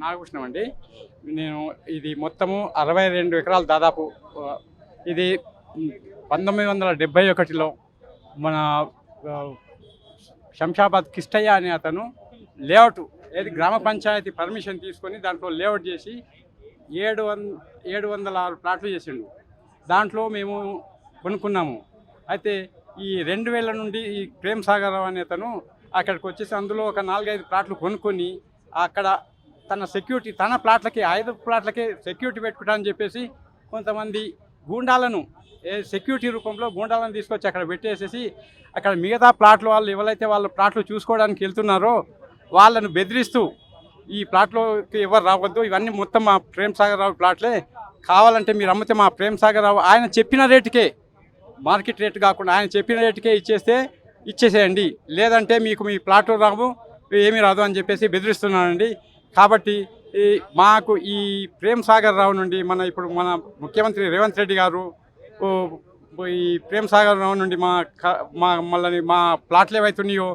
నాగభూషణం అండి. నేను ఇది మొత్తము 62 ఎకరాలు దాదాపు. ఇది 1971లో మన శంషాబాద్ కిష్టయ్య అనే అతను లేఅవుట్ ఏది గ్రామ పంచాయతీ పర్మిషన్ తీసుకొని దాంట్లో లేఅవుట్ చేసి 706 ప్లాట్లు చేసిండు. దాంట్లో మేము కొనుక్కున్నాము. అయితే ఈ 2000 నుండి ఈ ప్రేమ్ సాగర్ రావు అనే అతను అక్కడికి వచ్చేసి అందులో ఒక 4-5 ప్లాట్లు కొనుక్కొని అక్కడ తన సెక్యూరిటీ, తన ప్లాట్లకి 5 ప్లాట్లకే సెక్యూరిటీ పెట్టుకుంటానని చెప్పేసి కొంతమంది గూండాలను సెక్యూరిటీ రూపంలో గూండాలను తీసుకొచ్చి అక్కడ పెట్టేసేసి అక్కడ మిగతా ప్లాట్లు వాళ్ళు ఎవరైతే వాళ్ళ ప్లాట్లు చూసుకోవడానికి వెళ్తున్నారో వాళ్ళను బెదిరిస్తూ ఈ ప్లాట్లోకి ఎవరు రావద్దు, ఇవన్నీ మొత్తం మా ప్రేమ్ సాగర్ రావు ప్లాట్లే, కావాలంటే మీరు అమ్మితే మా ప్రేమ్ సాగర్ రావు ఆయన చెప్పిన రేటుకే, మార్కెట్ రేటు కాకుండా ఆయన చెప్పిన రేటుకే ఇచ్చేసేయండి, లేదంటే మీకు మీ ప్లాట్లు రావు, ఏమీ రాదు అని చెప్పేసి బెదిరిస్తున్నానండి. కాబట్టి మాకు ఈ ప్రేమ్ సాగర్ రావు నుండి ఇప్పుడు మన ముఖ్యమంత్రి రేవంత్ రెడ్డి గారు ఈ ప్రేమ్ సాగర్ రావు నుండి మళ్ళీ మా ప్లాట్లు ఏవైతున్నాయో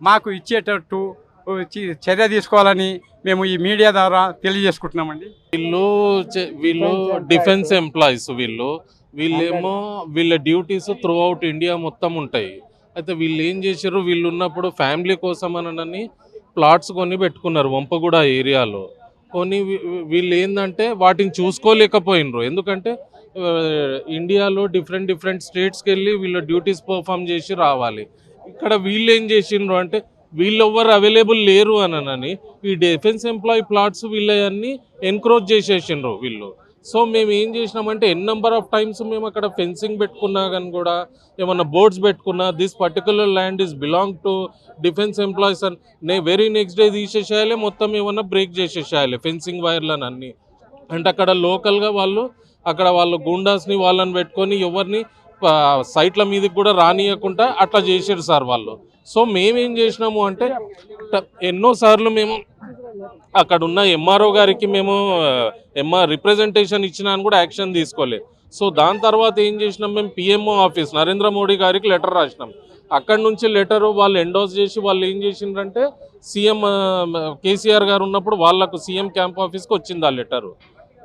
మాకు ఇచ్చేటట్టు చర్య తీసుకోవాలని మేము ఈ మీడియా ద్వారా తెలియజేసుకుంటున్నామండి. వీళ్ళు డిఫెన్స్ ఎంప్లాయీస్, వీళ్ళేమో వీళ్ళ డ్యూటీస్ త్రూ అవుట్ ఇండియా మొత్తం ఉంటాయి. అయితే వీళ్ళు ఏం చేశారు, వీళ్ళు ఉన్నప్పుడు ఫ్యామిలీ కోసం అని ప్లాట్స్ కొని పెట్టుకున్నారు వంపగూడ ఏరియాలో. కొని వీళ్ళు ఏంటంటే వాటిని చూసుకోలేకపోయినరు, ఎందుకంటే ఇండియాలో డిఫరెంట్ స్టేట్స్కి వెళ్ళి వీళ్ళ డ్యూటీస్ పర్ఫామ్ చేసి రావాలి. ఇక్కడ వీళ్ళు ఏం చేసిండ్రు అంటే వీళ్ళెవ్వరు అవైలబుల్ లేరు అని ఈ డిఫెన్స్ ఎంప్లాయీ ప్లాట్స్ వీళ్ళన్నీ ఎన్క్రోచ్ చేసేసిండ్రు వీళ్ళు. సో మేము ఏం చేసినామంటే నెంబర్ ఆఫ్ టైమ్స్ మేము అక్కడ ఫెన్సింగ్ పెట్టుకున్నా కానీ కూడా ఏమన్నా బోర్డ్స్ పెట్టుకున్నా this particular land is belong to defence employees అని వెరీ నెక్స్ట్ డే తీసేసేయాలి, మొత్తం ఏమన్నా బ్రేక్ చేసేసేయాలి ఫెన్సింగ్ వైర్లను అన్నీ. అంటే అక్కడ లోకల్గా వాళ్ళ గుండాస్ని వాళ్ళని పెట్టుకొని ఎవరిని సైట్ల మీదకి కూడా రానియకుండా అట్లా చేసారు సార్ వాళ్ళు. సో మేమేం చేసినాము అంటే ఎన్నోసార్లు మేము అక్కడ ఉన్న ఎంఆర్ఓ గారికి మేము రిప్రజెంటేషన్ ఇచ్చినా అని కూడా యాక్షన్ తీసుకోలేదు. సో దాని తర్వాత ఏం చేసినాం, మేము పిఎంఓ ఆఫీస్ నరేంద్ర మోడీ గారికి లెటర్ రాసినాం. అక్కడి నుంచి లెటరు వాళ్ళు ఎండోస్ చేసి వాళ్ళు ఏం చేసిండ్రంటే సీఎం కేసీఆర్ గారు ఉన్నప్పుడు వాళ్ళకు సీఎం క్యాంప్ ఆఫీస్కి వచ్చింది ఆ లెటరు,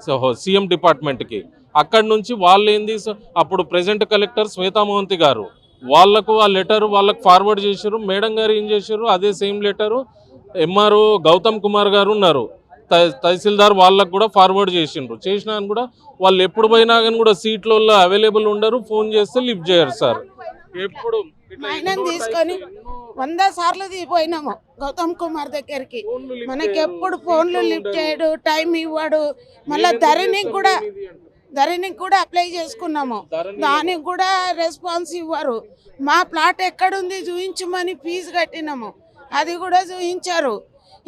సో సీఎం డిపార్ట్మెంట్కి. అక్కడి నుంచి వాళ్ళు ఏంది అప్పుడు ప్రెజెంట్ కలెక్టర్ శ్వేతా మోహంతి గారు వాళ్ళకు ఆ లెటరు వాళ్ళకు ఫార్వర్డ్ చేశారు. మేడం గారు ఏం చేశారు, అదే same letter MRO Gautam Kumar గారు ఉన్నారు తహసీల్దార్ వాళ్ళకు కూడా ఫార్వర్డ్ చేసిండ్రు. చేసినా కూడా వాళ్ళు ఎప్పుడు పోయినా కానీ కూడా సీట్లలో అవైలబుల్ ఉండరు, ఫోన్ చేస్తే లిఫ్ట్ చేయరు సార్. ఎప్పుడు తీసుకొని 100 సార్లు పోయినాము గౌతమ్ కుమార్ దగ్గరికి, మనకి ఎప్పుడు ఫోన్లు లిఫ్ట్ చేయడు, టైం ఇవ్వడు. మళ్ళీ ధరణికి కూడా అప్లై చేసుకున్నాము, దానికి కూడా రెస్పాన్స్ ఇవ్వరు. మా ప్లాట్ ఎక్కడుంది చూపించమని ఫీజు కట్టినాము, అది కూడా చూపించారు.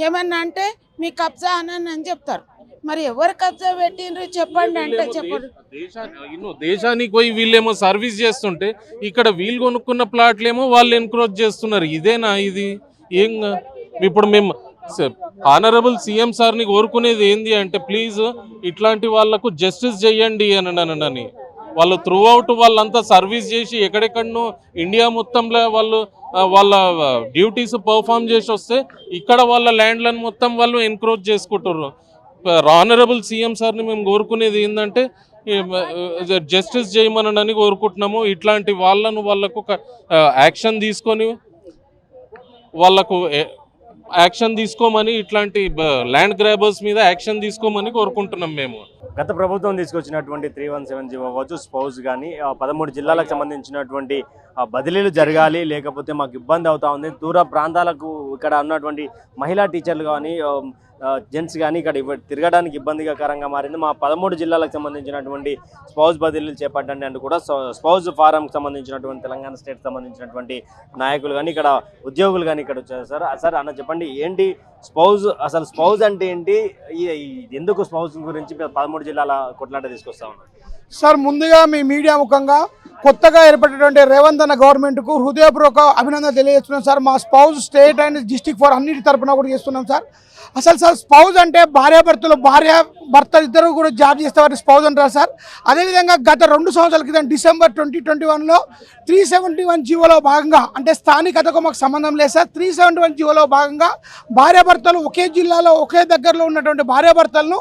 ఏమన్నా అంటే మీ కబ్జా అని చెప్తారు. మరి ఎవరు కబ్జా పెట్టిండ్రు చెప్పండి అంటే చెప్పండి. దేశానికి పోయి వీళ్ళేమో సర్వీస్ చేస్తుంటే ఇక్కడ వీళ్ళు కొనుక్కున్న ప్లాట్లేమో వాళ్ళు ఎన్క్రోచ్ చేస్తున్నారు. ఇదేనా ఇది? ఏం ఇప్పుడు మేము ఆనరబుల్ సీఎం సార్ని కోరుకునేది ఏంది అంటే ప్లీజ్ ఇట్లాంటి వాళ్లకు జస్టిస్ చేయండి అని. వాళ్ళు త్రూ అవుట్ వాళ్ళంతా సర్వీస్ చేసి ఎక్కడెక్కడనో ఇండియా మొత్తంలో వాళ్ళ డ్యూటీస్ పర్ఫామ్ చేసి వస్తే ఇక్కడ వాళ్ళ ల్యాండ్లను మొత్తం వాళ్ళు ఎన్క్రోచ్ చేసుకుంటారు. ఆనరబుల్ సీఎం సార్ని మేము కోరుకునేది ఏంటంటే జస్టిస్ చేయమని కోరుకుంటున్నాము. ఇట్లాంటి వాళ్ళకు యాక్షన్ తీసుకొని యాక్షన్ తీసుకోమని, ఇట్లాంటి ల్యాండ్ గ్రాబర్స్ మీద యాక్షన్ తీసుకోమని కోరుకుంటున్నాం మేము. గత ప్రభుత్వం తీసుకొచ్చినటువంటి 317 అవ్వచ్చు, స్పౌస్ కానీ 13 జిల్లాలకు సంబంధించినటువంటి బదిలీలు జరగాలి, లేకపోతే మాకు ఇబ్బంది అవుతా ఉంది. దూర ప్రాంతాలకు ఇక్కడ ఉన్నటువంటి మహిళా టీచర్లు కానీ జెంట్స్ కానీ ఇక్కడ తిరగడానికి ఇబ్బందికరంగా మారింది. మా 13 జిల్లాలకు సంబంధించినటువంటి స్పౌస్ బదిలీలు చేపట్టండి అంటూ కూడా స్పౌస్ ఫారంకి సంబంధించినటువంటి తెలంగాణ స్టేట్ సంబంధించినటువంటి నాయకులు కానీ ఇక్కడ ఉద్యోగులు కానీ ఇక్కడ వచ్చారు. సార్ అన్న చెప్పండి, ఏంటి స్పౌస్, అసలు స్పౌస్ అంటే ఏంటి, ఎందుకు స్పౌస్ గురించి 13 జిల్లాల కొట్లాట తీసుకొస్తా ఉన్నారు? సార్ ముందుగా మీ మీడియా ముఖంగా కొత్తగా ఏర్పడినటువంటి రేవంత్ అన్న గవర్నమెంట్కు హృదయపూర్వక అభినందన తెలియజేస్తున్నాం సార్. మా spouse state and district for అన్నిటి తరఫున కూడా చేస్తున్నాం సార్. అసలు సార్ స్పౌజ్ అంటే భర్త ఇద్దరు కూడా జాబ్ చేస్తే వారిని స్పౌజ్ అంటారు సార్. అదేవిధంగా గత 2 సంవత్సరాల క్రితం డిసెంబర్ 2021లో 371 జీవోలో భాగంగా, అంటే స్థానికతకు మాకు సంబంధం లేదు సార్, 371 జీవోలో భాగంగా భార్యాభర్తలు ఒకే జిల్లాలో ఒకే దగ్గరలో ఉన్నటువంటి భార్యాభర్తలను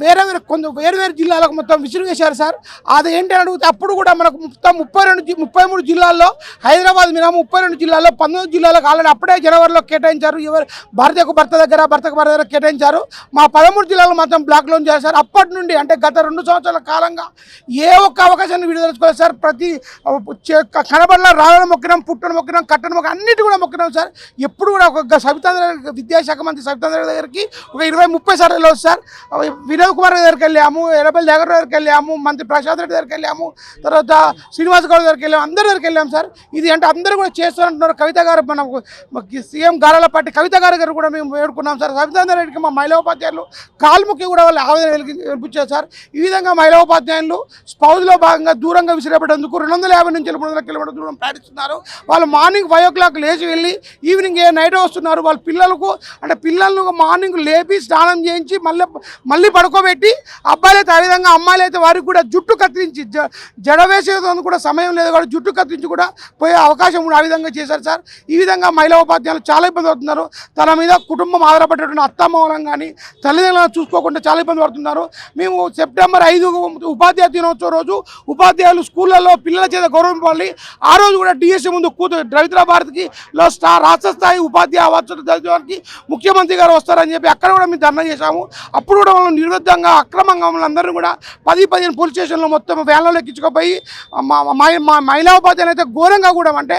వేరు జిల్లాలకు మొత్తం విసిరివేశారు సార్. అది ఏంటి అని అడిగితే అప్పుడు కూడా మనకు మొత్తం 33 జిల్లాల్లో, హైదరాబాద్ మినహా 32 జిల్లాల్లో 19 జిల్లాలకు ఆల్రెడీ అప్పుడే జనవరిలో కేటాయించారు. భర్తకు భర్త దగ్గర కేటాయించారు. మా 13 జిల్లాలో మాత్రం బ్యాక్లోన్ చేయాలి సార్. అప్పటి నుండి అంటే గత 2 సంవత్సరాల కాలంగా ఏ ఒక్క అవకాశాన్ని విడుదలుచుకోలేదు సార్. ప్రతి కనబడిన రాళ్ళను మొక్కినాం, పుట్టను మొక్కినాం, కట్టను మొక్కినాం, అన్నిటి కూడా మొక్కినాం సార్. ఎప్పుడు కూడా ఒక సవితాంధ్ర విద్యాశాఖ మంత్రి సవితాంధ్ర దగ్గరికి ఒక 20-30 సార్లు వెళ్ళవచ్చు సార్. వినోద్ కుమార్ దగ్గరికి వెళ్ళాము, ఎర్రబెల్లి జగన్ దగ్గరికి వెళ్ళాము, మంత్రి ప్రసాద్ రెడ్డి దగ్గరికి వెళ్ళాము, తర్వాత శ్రీనివాస్ గౌడ్ దగ్గరికి వెళ్ళాము, అందరి దగ్గరికి వెళ్ళాము సార్. ఇది అంటే అందరూ కూడా చేస్తున్నారు. కవిత గారు మన సీఎం గారాలపాటి కవిత గారు కూడా మేము వేడుకున్నాం సార్. సవితాంధ్ర రెడ్డికి మా మహిళా ఉపాధ్యాయులు కాల్ముఖి కూడా వాళ్ళు ఆవేదన వెలిపించారు సార్. ఈ విధంగా మహిళా ఉపాధ్యాయులు స్పౌజ్లో భాగంగా దూరంగా విసిరేపడేందుకు 250 నుంచి 300 కిలోమీటర్ల దూరం ప్రయాణిస్తున్నారు. వాళ్ళు మార్నింగ్ 5 o'clock లేచి వెళ్ళి ఈవినింగ్ నైట్ వస్తున్నారు. వాళ్ళ పిల్లలకు అంటే పిల్లలను మార్నింగ్ లేపి స్నానం చేయించి మళ్ళీ పడుకోబెట్టి అబ్బాయిలు అయితే ఆ విధంగా అమ్మాయిలు అయితే వారికి కూడా జుట్టు కత్తిరించి జడ వేసేందుకు కూడా సమయం లేదు కాబట్టి జుట్టు కత్తిరించి కూడా పోయే అవకాశం కూడా ఆ విధంగా చేశారు సార్. ఈ విధంగా మహిళా ఉపాధ్యాయులు చాలా ఇబ్బంది పడుతున్నారు. తన మీద కుటుంబం ఆధారపడేటువంటి అత్తమామలను కానీ తల్లిదండ్రులను చూసుకోకుండా చాలా ఇబ్బంది పడుతున్నారు. మేము సెప్టెంబర్ 5 ఉపాధ్యాయ దినోత్సవం రోజు ఉపాధ్యాయులు స్కూళ్ళల్లో పిల్లల చేత గౌరవించాలి. ఆ రోజు కూడా డిఎస్సీ ముందు రవీంద్ర భారతికి రాష్ట్ర స్థాయి ఉపాధ్యాయ అవార్డుకి ముఖ్యమంత్రి గారు వస్తారని చెప్పి అక్కడ కూడా మేము ధర్నా చేశాము. అప్పుడు కూడా వాళ్ళు నిర్విధంగా అక్రమంగా అందరూ కూడా 10-15 పోలీస్ స్టేషన్లో మొత్తం వ్యాన్లో ఎక్కించుకుపోయి మహిళా ఉపాధ్యాయులు అయితే ఘోరంగా కూడా అంటే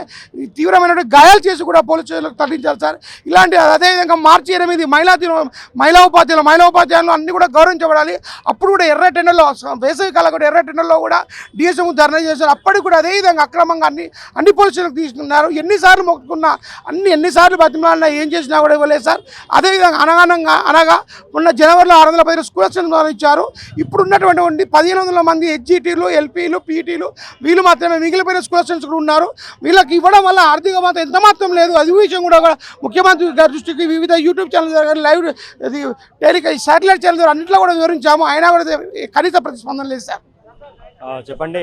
తీవ్రమైన గాయాలు చేసి కూడా పోలీస్ స్టేషన్లకు తరలించారు సార్. ఇలాంటి అదేవిధంగా మార్చి 8 మహిళా ఉపాధ్యాయులు అన్ని కూడా గౌరవించబడాలి. అప్పుడు కూడా ఎర్ర టెండర్లో వేసవి కాలం కూడా ఎర్ర టెండర్లో కూడా డిఎస్ఎం ధర్నా చేశారు. అప్పటికి కూడా అదేవిధంగా అక్రమంగా అన్ని పోలీస్ స్టేషన్లకు తీసుకున్నారు. ఎన్నిసార్లు మొక్కుకున్నా ఎన్నిసార్లు బతిమాలినా ఏం చేసినా కూడా ఇవ్వలేదు సార్. అదేవిధంగా అనగా మొన్న జనవరిలో 610 స్కూల్ స్టేషన్ ఇచ్చారు. ఇప్పుడు ఉన్నటువంటి 1500 మంది హెచ్జిటీలు, ఎల్పీలు, పీటీలు వీళ్ళు మాత్రమే మిగిలిపోయిన స్కూల్ స్టేషన్స్ కూడా ఉన్నారు. వీళ్ళకి ఇవ్వడం వల్ల ఆర్థిక మాత్రం ఎంత మాత్రం లేదు. అది విషయం కూడా ముఖ్యమంత్రి గారి దృష్టికి వివిధ యూట్యూబ్ ఛానల్ ద్వారా లైవ్ శాటిలైట్ ఛానల్ ద్వారా అన్నింటిలో కూడా వివరించాము. అయినా కూడా కనీస ప్రతిస్పందన లేదు సార్. చెప్పండి,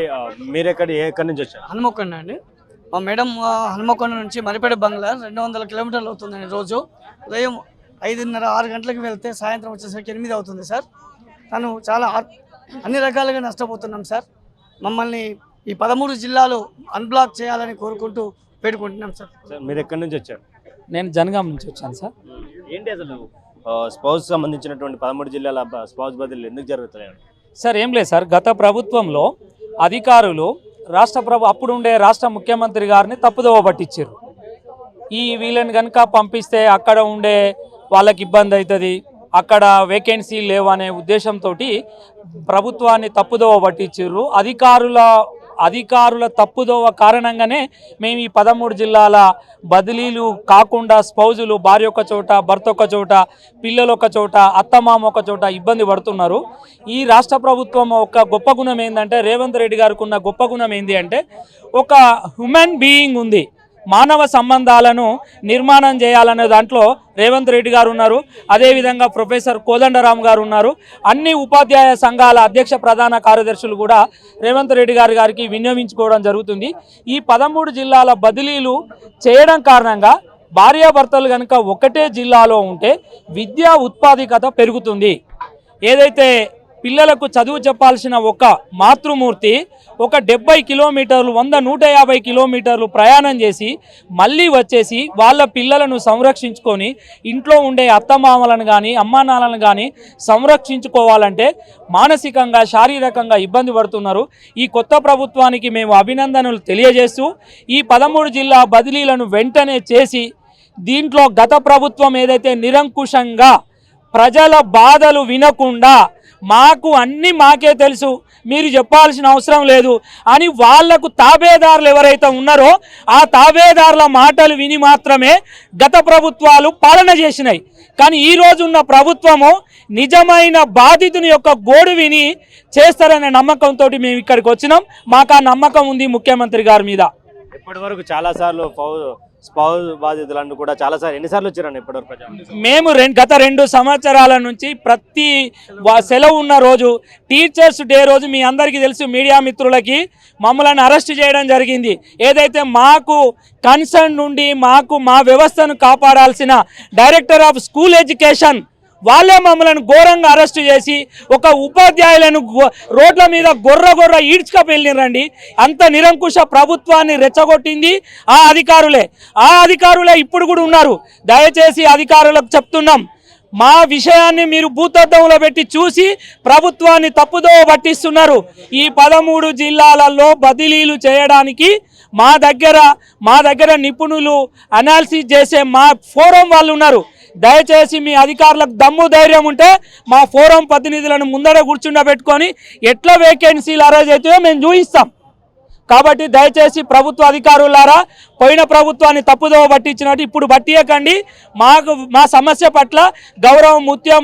మీరు ఎక్కడి నుంచి వచ్చారు? హనుమకొండ అండి. మా మేడం హనుమకొండ నుంచి మరిపేట బంగ్లా 200 కిలోమీటర్లు అవుతుందండి. రోజు ఉదయం 5:30-6 గంటలకు వెళ్తే సాయంత్రం వచ్చేసరికి 8 అవుతుంది సార్. తను చాలా అన్ని రకాలుగా నష్టపోతున్నాం సార్. మమ్మల్ని ఈ 13 జిల్లాలు అన్బ్లాక్ చేయాలని కోరుకుంటూ పెట్టుకుంటున్నాం సార్. మీరు ఎక్కడి నుంచి వచ్చారు? నేను జనగాం నుంచి వచ్చాను సార్. ఏంటి అసలు స్పౌస్ సంబంధించినటువంటి 13 జిల్లాల స్పౌస్ బదిలీలు ఎందుకు జరుగుతున్నాయి సార్? ఏం లేదు సార్, గత ప్రభుత్వంలో అధికారులు అప్పుడు ఉండే రాష్ట్ర ముఖ్యమంత్రి గారిని తప్పుదోవ పట్టించారు. వీళ్ళని కనుక పంపిస్తే అక్కడ ఉండే వాళ్ళకి ఇబ్బంది అవుతుంది, అక్కడ వేకెన్సీ లేవు అనే ఉద్దేశంతో ప్రభుత్వాన్ని తప్పుదోవ పట్టించారు. అధికారుల తప్పుదోవ కారణంగానే మేము ఈ 13 జిల్లాల బదిలీలు కాకుండా స్పౌజులు భార్య ఒక చోట, భర్త ఒక చోట, పిల్లలు ఒక చోట, అత్తమామ ఒక చోట ఇబ్బంది పడుతున్నారు. ఈ రాష్ట్ర ప్రభుత్వం ఒక గొప్ప గుణం ఏంటంటే, రేవంత్ రెడ్డి గారికి ఉన్న గొప్ప గుణం ఏంటి అంటే, ఒక హ్యూమన్ బీయింగ్ ఉంది. మానవ సంబంధాలను నిర్మాణం చేయాలనే దాంట్లో రేవంత్ రెడ్డి గారు ఉన్నారు. అదేవిధంగా ప్రొఫెసర్ కోదండరామ్ గారు ఉన్నారు. అన్ని ఉపాధ్యాయ సంఘాల అధ్యక్ష ప్రధాన కార్యదర్శులు కూడా రేవంత్ రెడ్డి గారికి వినియోగించుకోవడం జరుగుతుంది. ఈ 13 జిల్లాల బదిలీలు చేయడం కారణంగా భార్యాభర్తలు కనుక ఒకటే జిల్లాలో ఉంటే విద్యా ఉత్పాదకత పెరుగుతుంది. ఏదైతే పిల్లలకు చదువు చెప్పాల్సిన ఒక మాతృమూర్తి ఒక 70 కిలోమీటర్లు 100-150 కిలోమీటర్లు ప్రయాణం చేసి మళ్ళీ వచ్చేసి వాళ్ళ పిల్లలను సంరక్షించుకొని ఇంట్లో ఉండే అత్తమామలను కానీ అమ్మానాన్నలను కానీ సంరక్షించుకోవాలంటే మానసికంగా శారీరకంగా ఇబ్బంది పడుతున్నారు. ఈ కొత్త ప్రభుత్వానికి మేము అభినందనలు తెలియజేస్తూ ఈ 13 జిల్లా బదిలీలను వెంటనే చేసి దీంట్లో గత ప్రభుత్వం ఏదైతే నిరంకుశంగా ప్రజల బాధలు వినకుండా మాకే తెలుసు, మీరు చెప్పాల్సిన అవసరం లేదు అని వాళ్లకు తాబేదారులు ఎవరైతే ఉన్నారో ఆ తాబేదారుల మాటలు విని మాత్రమే గత ప్రభుత్వాలు పాలన చేసినాయి. కానీ ఈ రోజు ఉన్న ప్రభుత్వము నిజమైన బాధితుని యొక్క గోడు విని చేస్తారనే నమ్మకంతో మేము ఇక్కడికి వచ్చినాం. మాకు ఆ నమ్మకం ఉంది ముఖ్యమంత్రి గారి మీద. ఇప్పటి వరకు చాలాసార్లు స్పౌస్ బాధితులను కూడా చాలాసార్లు ఎన్నిసార్లు వచ్చారండి ఇప్పటివరకు? మేము గత 2 సంవత్సరాల నుంచి ప్రతి సెలవు ఉన్న రోజు టీచర్స్ డే రోజు మీ అందరికీ తెలుసు, మీడియా మిత్రులకి మమ్మల్ని అరెస్ట్ చేయడం జరిగింది. ఏదైతే మాకు కన్సర్న్ నుండి మా వ్యవస్థను కాపాడాల్సిన డైరెక్టర్ ఆఫ్ స్కూల్ ఎడ్యుకేషన్ వాళ్ళే మమ్మల్ని ఘోరంగా అరెస్టు చేసి ఒక ఉపాధ్యాయులను రోడ్ల మీద గొర్ర ఈడ్చుకపోయిరండి. అంత నిరంకుశ ప్రభుత్వాన్ని రెచ్చగొట్టింది ఆ అధికారులే ఇప్పుడు కూడా ఉన్నారు. దయచేసి అధికారులకు చెప్తున్నాం, మా విషయాన్ని మీరు భూతద్దంలో పెట్టి చూసి ప్రభుత్వాన్ని తప్పుదోవ పట్టిస్తున్నారు. ఈ 13 జిల్లాలలో బదిలీలు చేయడానికి మా దగ్గర నిపుణులు అనాలిసిస్ చేసే మా ఫోరం వాళ్ళు ఉన్నారు. దయచేసి మీ అధికారులకు దమ్ము ధైర్యం ఉంటే మా ఫోరం ప్రతినిధులను ముందర కూర్చుండబెట్టుకొని ఎట్లా వేకెన్సీలు అరేంజ్ అవుతాయో మేము చూపిస్తాం. కాబట్టి దయచేసి ప్రభుత్వ అధికారులారా, పోయిన ప్రభుత్వాన్ని తప్పుదోవ పట్టించినట్టు ఇప్పుడు పట్టియకండి. మా సమస్య పట్ల గౌరవ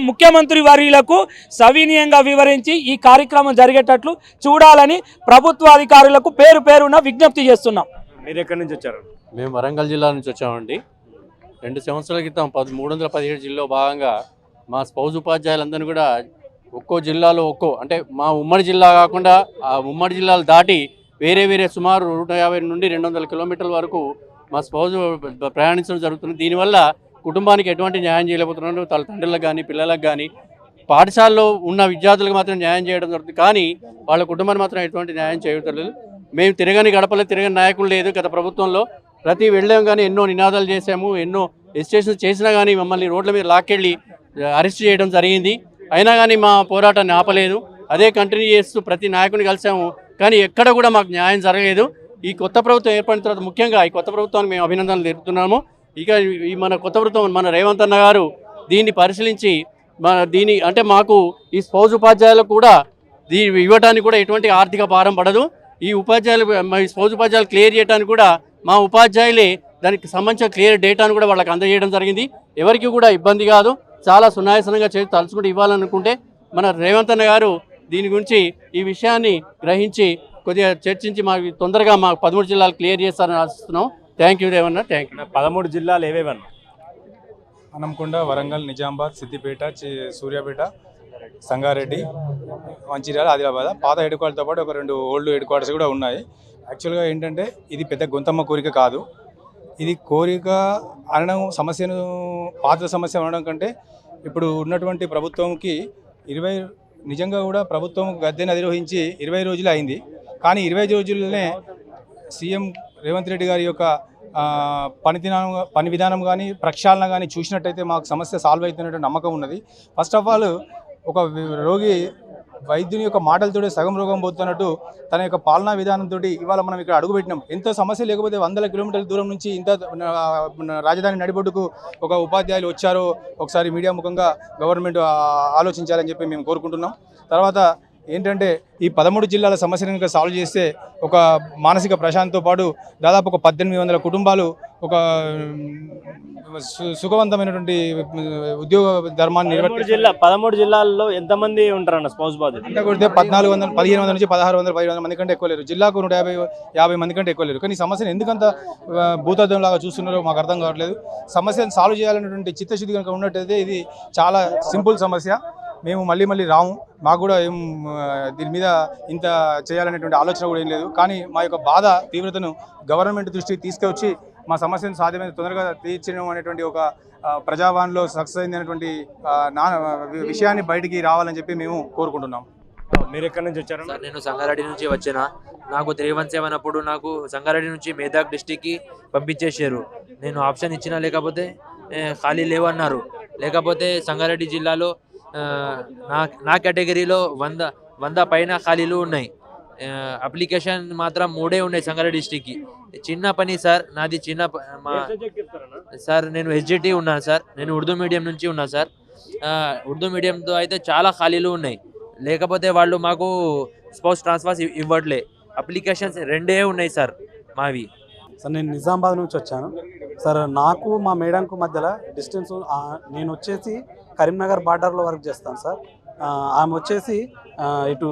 ముఖ్యమంత్రి వర్యులకు సవినీయంగా వివరించి ఈ కార్యక్రమం జరిగేటట్లు చూడాలని ప్రభుత్వ అధికారులకు పేరున విజ్ఞప్తి చేస్తున్నాం. మీరు ఎక్కడి నుంచి వచ్చారు? మేము వరంగల్ జిల్లా నుంచి వచ్చామండి. 2 సంవత్సరాల క్రితం 317 జిల్లాలో భాగంగా మా స్పౌజ్ ఉపాధ్యాయులందరినీ కూడా ఒక్కో జిల్లాలో అంటే మా ఉమ్మడి జిల్లా కాకుండా ఆ ఉమ్మడి జిల్లాలు దాటి వేరే సుమారు 150 నుండి 200 కిలోమీటర్ల వరకు మా స్పౌజ్ ప్రయాణించడం జరుగుతుంది. దీనివల్ల కుటుంబానికి ఎటువంటి న్యాయం చేయలేకపోతున్నారు. తల్లిదండ్రులకు కానీ పిల్లలకు కానీ పాఠశాలలో ఉన్న విద్యార్థులకు మాత్రం న్యాయం చేయడం జరుగుతుంది, కానీ వాళ్ళ కుటుంబాన్ని మాత్రం ఎటువంటి న్యాయం చేయట్లేదు. మేము తిరగని నాయకులు లేదు. గత ప్రభుత్వంలో ప్రతి వెళ్ళాం కానీ ఎన్నో నినాదాలు చేసాము, ఎన్నో ఎజిటేషన్స్ చేసినా కానీ మమ్మల్ని రోడ్ల మీద లాక్కెళ్ళి అరెస్ట్ చేయడం జరిగింది. అయినా కానీ మా పోరాటాన్ని ఆపలేదు. అదే కంటిన్యూ చేస్తూ ప్రతి నాయకుని కలిసాము, కానీ ఎక్కడ కూడా మాకు న్యాయం జరగలేదు. ఈ కొత్త ప్రభుత్వం ఏర్పడిన తర్వాత ముఖ్యంగా ఈ కొత్త ప్రభుత్వానికి మేము అభినందనలు తెలుపుతున్నాము. ఇక ఈ మన కొత్త ప్రభుత్వం మన రేవంత్ అన్న గారు దీన్ని పరిశీలించి అంటే మాకు ఈ స్పౌజ్ ఉపాధ్యాయులకు కూడా ఇవ్వడానికి కూడా ఎటువంటి ఆర్థిక భారం పడదు. ఈ స్పౌజ్ ఉపాధ్యాయులు క్లియర్ చేయడానికి కూడా మా ఉపాధ్యాయులే దానికి సంబంధించిన క్లియర్ డేటాను కూడా వాళ్ళకి అందజేయడం జరిగింది. ఎవరికి కూడా ఇబ్బంది కాదు. చాలా సునాయాసనంగా చేసి తలుచుకుంటూ ఇవ్వాలనుకుంటే మన రేవంత్ అన్న గారు దీని గురించి ఈ విషయాన్ని గ్రహించి కొద్దిగా చర్చించి మాకు తొందరగా మాకు 13 జిల్లాలు క్లియర్ చేస్తారని ఆశిస్తున్నాం. Thank you Revanna. Thank you. 13 జిల్లాలు ఏవేవన్నా? హనంకొండ, వరంగల్, నిజామాబాద్, సిద్దిపేట, సూర్యాపేట, సంగారెడ్డి, మంచిర్యాల, ఆదిలాబాద్. పాత హెడ్ క్వార్టర్తో పాటు ఒక 2 ఓల్డ్ హెడ్ క్వార్టర్స్ కూడా ఉన్నాయి. యాక్చువల్గా ఏంటంటే ఇది పెద్ద గొంతమ్మ కోరిక కాదు. ఇది కోరిక అనడం, సమస్యను పాత సమస్య అనడం కంటే ఇప్పుడు ఉన్నటువంటి ప్రభుత్వంకి నిజంగా కూడా ప్రభుత్వం గద్దెను అధిరోహించి 20 రోజులు అయింది. కానీ 20 రోజుల్లోనే సీఎం రేవంత్ రెడ్డి గారి యొక్క పని విధానం కానీ ప్రక్షాళన కానీ చూసినట్టయితే మాకు సమస్య సాల్వ్ అవుతున్నట్టు నమ్మకం ఉన్నది. ఫస్ట్ ఆఫ్ ఆల్ ఒక రోగి వైద్యుని యొక్క మాటలతోటి సగం రోగం పోతున్నట్టు తన యొక్క పాలనా విధానంతో ఇవాళ మనం ఇక్కడ అడుగుపెట్టినాం. ఎంతో సమస్య లేకపోతే 100 కిలోమీటర్ల దూరం నుంచి ఇంత రాజధాని నడిబొడ్డుకు ఒక ఉపాధ్యాయులు వచ్చారో ఒకసారి మీడియా ముఖంగా గవర్నమెంట్ ఆలోచించాలని చెప్పి మేము కోరుకుంటున్నాం. తర్వాత ఏంటంటే ఈ 13 జిల్లాల సమస్యను కనుక సాల్వ్ చేస్తే ఒక మానసిక ప్రశాంతితో పాటు దాదాపు ఒక 1800 కుటుంబాలు ఒక సుఖవంతమైనటువంటి ఉద్యోగ ధర్మాన్ని 13 జిల్లాల్లో ఎంతమంది ఉంటారన్న స్పౌజ్ బాధ్యత? అంటే కొడితే 1500 నుంచి 1600 1500 మంది కంటే ఎక్కువ లేరు. జిల్లాకు 150 మంది కంటే ఎక్కువ లేరు. కానీ సమస్యను ఎందుకంత భూతద్దం లాగా చూస్తున్నారో మాకు అర్థం కావట్లేదు. సమస్యను సాల్వ్ చేయాలనేటువంటి చిత్తశుద్ధి కనుక ఉన్నట్టయితే ఇది చాలా సింపుల్ సమస్య. మేము మళ్ళీ రాము. మాకు కూడా ఏం దీని మీద ఇంత చేయాలనేటువంటి ఆలోచన కూడా ఏం లేదు. కానీ మా యొక్క బాధ తీవ్రతను గవర్నమెంట్ దృష్టికి తీసుకొచ్చి మా సమస్యను సాధ్యమైన తొందరగా తీర్చడం అనేటువంటి ఒక ప్రజావాణిలో సక్సెస్ అయినటువంటి విషయాన్ని బయటికి రావాలని చెప్పి మేము కోరుకుంటున్నాం. మీరు ఎక్కడి నుంచి వచ్చారు? నేను సంగారెడ్డి నుంచి వచ్చిన. నాకు 317 అప్పుడు నాకు సంగారెడ్డి నుంచి మేదాక్ డిస్టిక్కి పంపించేసారు. నేను ఆప్షన్ ఇచ్చినా లేకపోతే ఖాళీ లేవన్నారు. లేకపోతే సంగారెడ్డి జిల్లాలో నా కేటగిరీలో 100 పైన ఖాళీలు ఉన్నాయి. అప్లికేషన్ మాత్రం 3 ఉన్నాయి సంగారెడ్డి డిస్టిక్కి. చిన్న పని సార్ నాది. సార్ నేను ఎస్జిటి ఉన్నాను సార్. నేను ఉర్దూ మీడియం నుంచి ఉన్నా సార్. ఉర్దూ మీడియంతో అయితే చాలా ఖాళీలు ఉన్నాయి. లేకపోతే వాళ్ళు మాకు స్పౌస్ ట్రాన్స్ఫర్స్ ఇవ్వట్లే. అప్లికేషన్స్ 2 ఉన్నాయి సార్ మావి. సార్ నేను నిజామాబాద్ నుంచి వచ్చాను సార్. నాకు మా మేడంకు మధ్యలో డిస్టెన్స్, నేను వచ్చేసి కరీంనగర్ బార్డర్లో వర్క్ చేస్తాను సార్. ఆమె వచ్చేసి ఇటు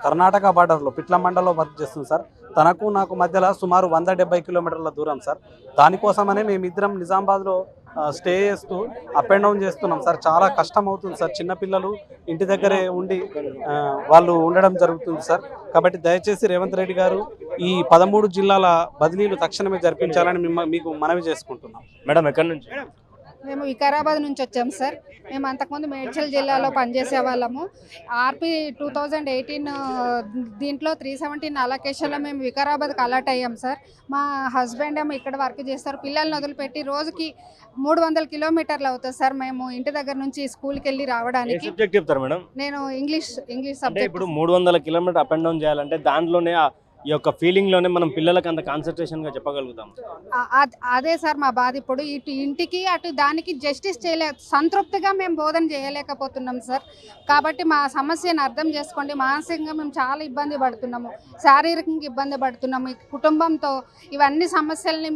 కర్ణాటక బార్డర్లో పిట్ల మండలంలో వర్క్ చేస్తుంది సార్. తనకు నాకు మధ్యలో సుమారు 170 కిలోమీటర్ల దూరం సార్. దానికోసమనే మేమిద్దరం నిజామాబాద్లో స్టే చేస్తూ అప్ అండ్ డౌన్ చేస్తున్నాం సార్. చాలా కష్టం అవుతుంది సార్. చిన్నపిల్లలు ఇంటి దగ్గరే ఉండి వాళ్ళు ఉండడం జరుగుతుంది సార్. కాబట్టి దయచేసి రేవంత్ రెడ్డి గారు ఈ 13 జిల్లాల బదిలీలు తక్షణమే జరిపించాలని మీకు మనవి చేసుకుంటున్నాం. మేడం ఎక్కడి నుంచి? మేము వికారాబాద్ నుంచి వచ్చాం సార్. మేము అంతకుముందు మేడ్చల్ జిల్లాలో పనిచేసే వాళ్ళము. ఆర్పి 2018 దీంట్లో 317 అలొకేషన్లో మేము వికారాబాద్కి అలాట్ అయ్యాం సార్. మా హస్బెండ్ ఏమో ఇక్కడ వర్క్ చేస్తారు. పిల్లల్ని వదిలిపెట్టి రోజుకి 300 కిలోమీటర్లు అవుతుంది సార్ మేము ఇంటి దగ్గర నుంచి స్కూల్కి వెళ్ళి రావడానికి. సబ్జెక్ట్ చెప్తారు మేడం? నేను ఇంగ్లీష్ అంటే సబ్జెక్ట్. ఇప్పుడు 300 కిలోమీటర్ అప్ అండ్ డౌన్ చేయాలంటే దాంట్లోనే ఈ యొక్క ఫీలింగ్లోనే మనం పిల్లలకి అంత కాన్సన్ట్రేషన్గా చెప్పగలుగుతాం. అదే సార్ మా బాధ. ఇప్పుడు ఇటు ఇంటికి అటు దానికి జస్టిస్ సంతృప్తిగా మేము బోధన చేయలేకపోతున్నాం సార్. కాబట్టి మా సమస్యను అర్థం చేసుకోండి. మానసికంగా మేము చాలా ఇబ్బంది పడుతున్నాము, శారీరకంగా ఇబ్బంది పడుతున్నాము. ఈ కుటుంబంతో ఇవన్నీ సమస్యల్ని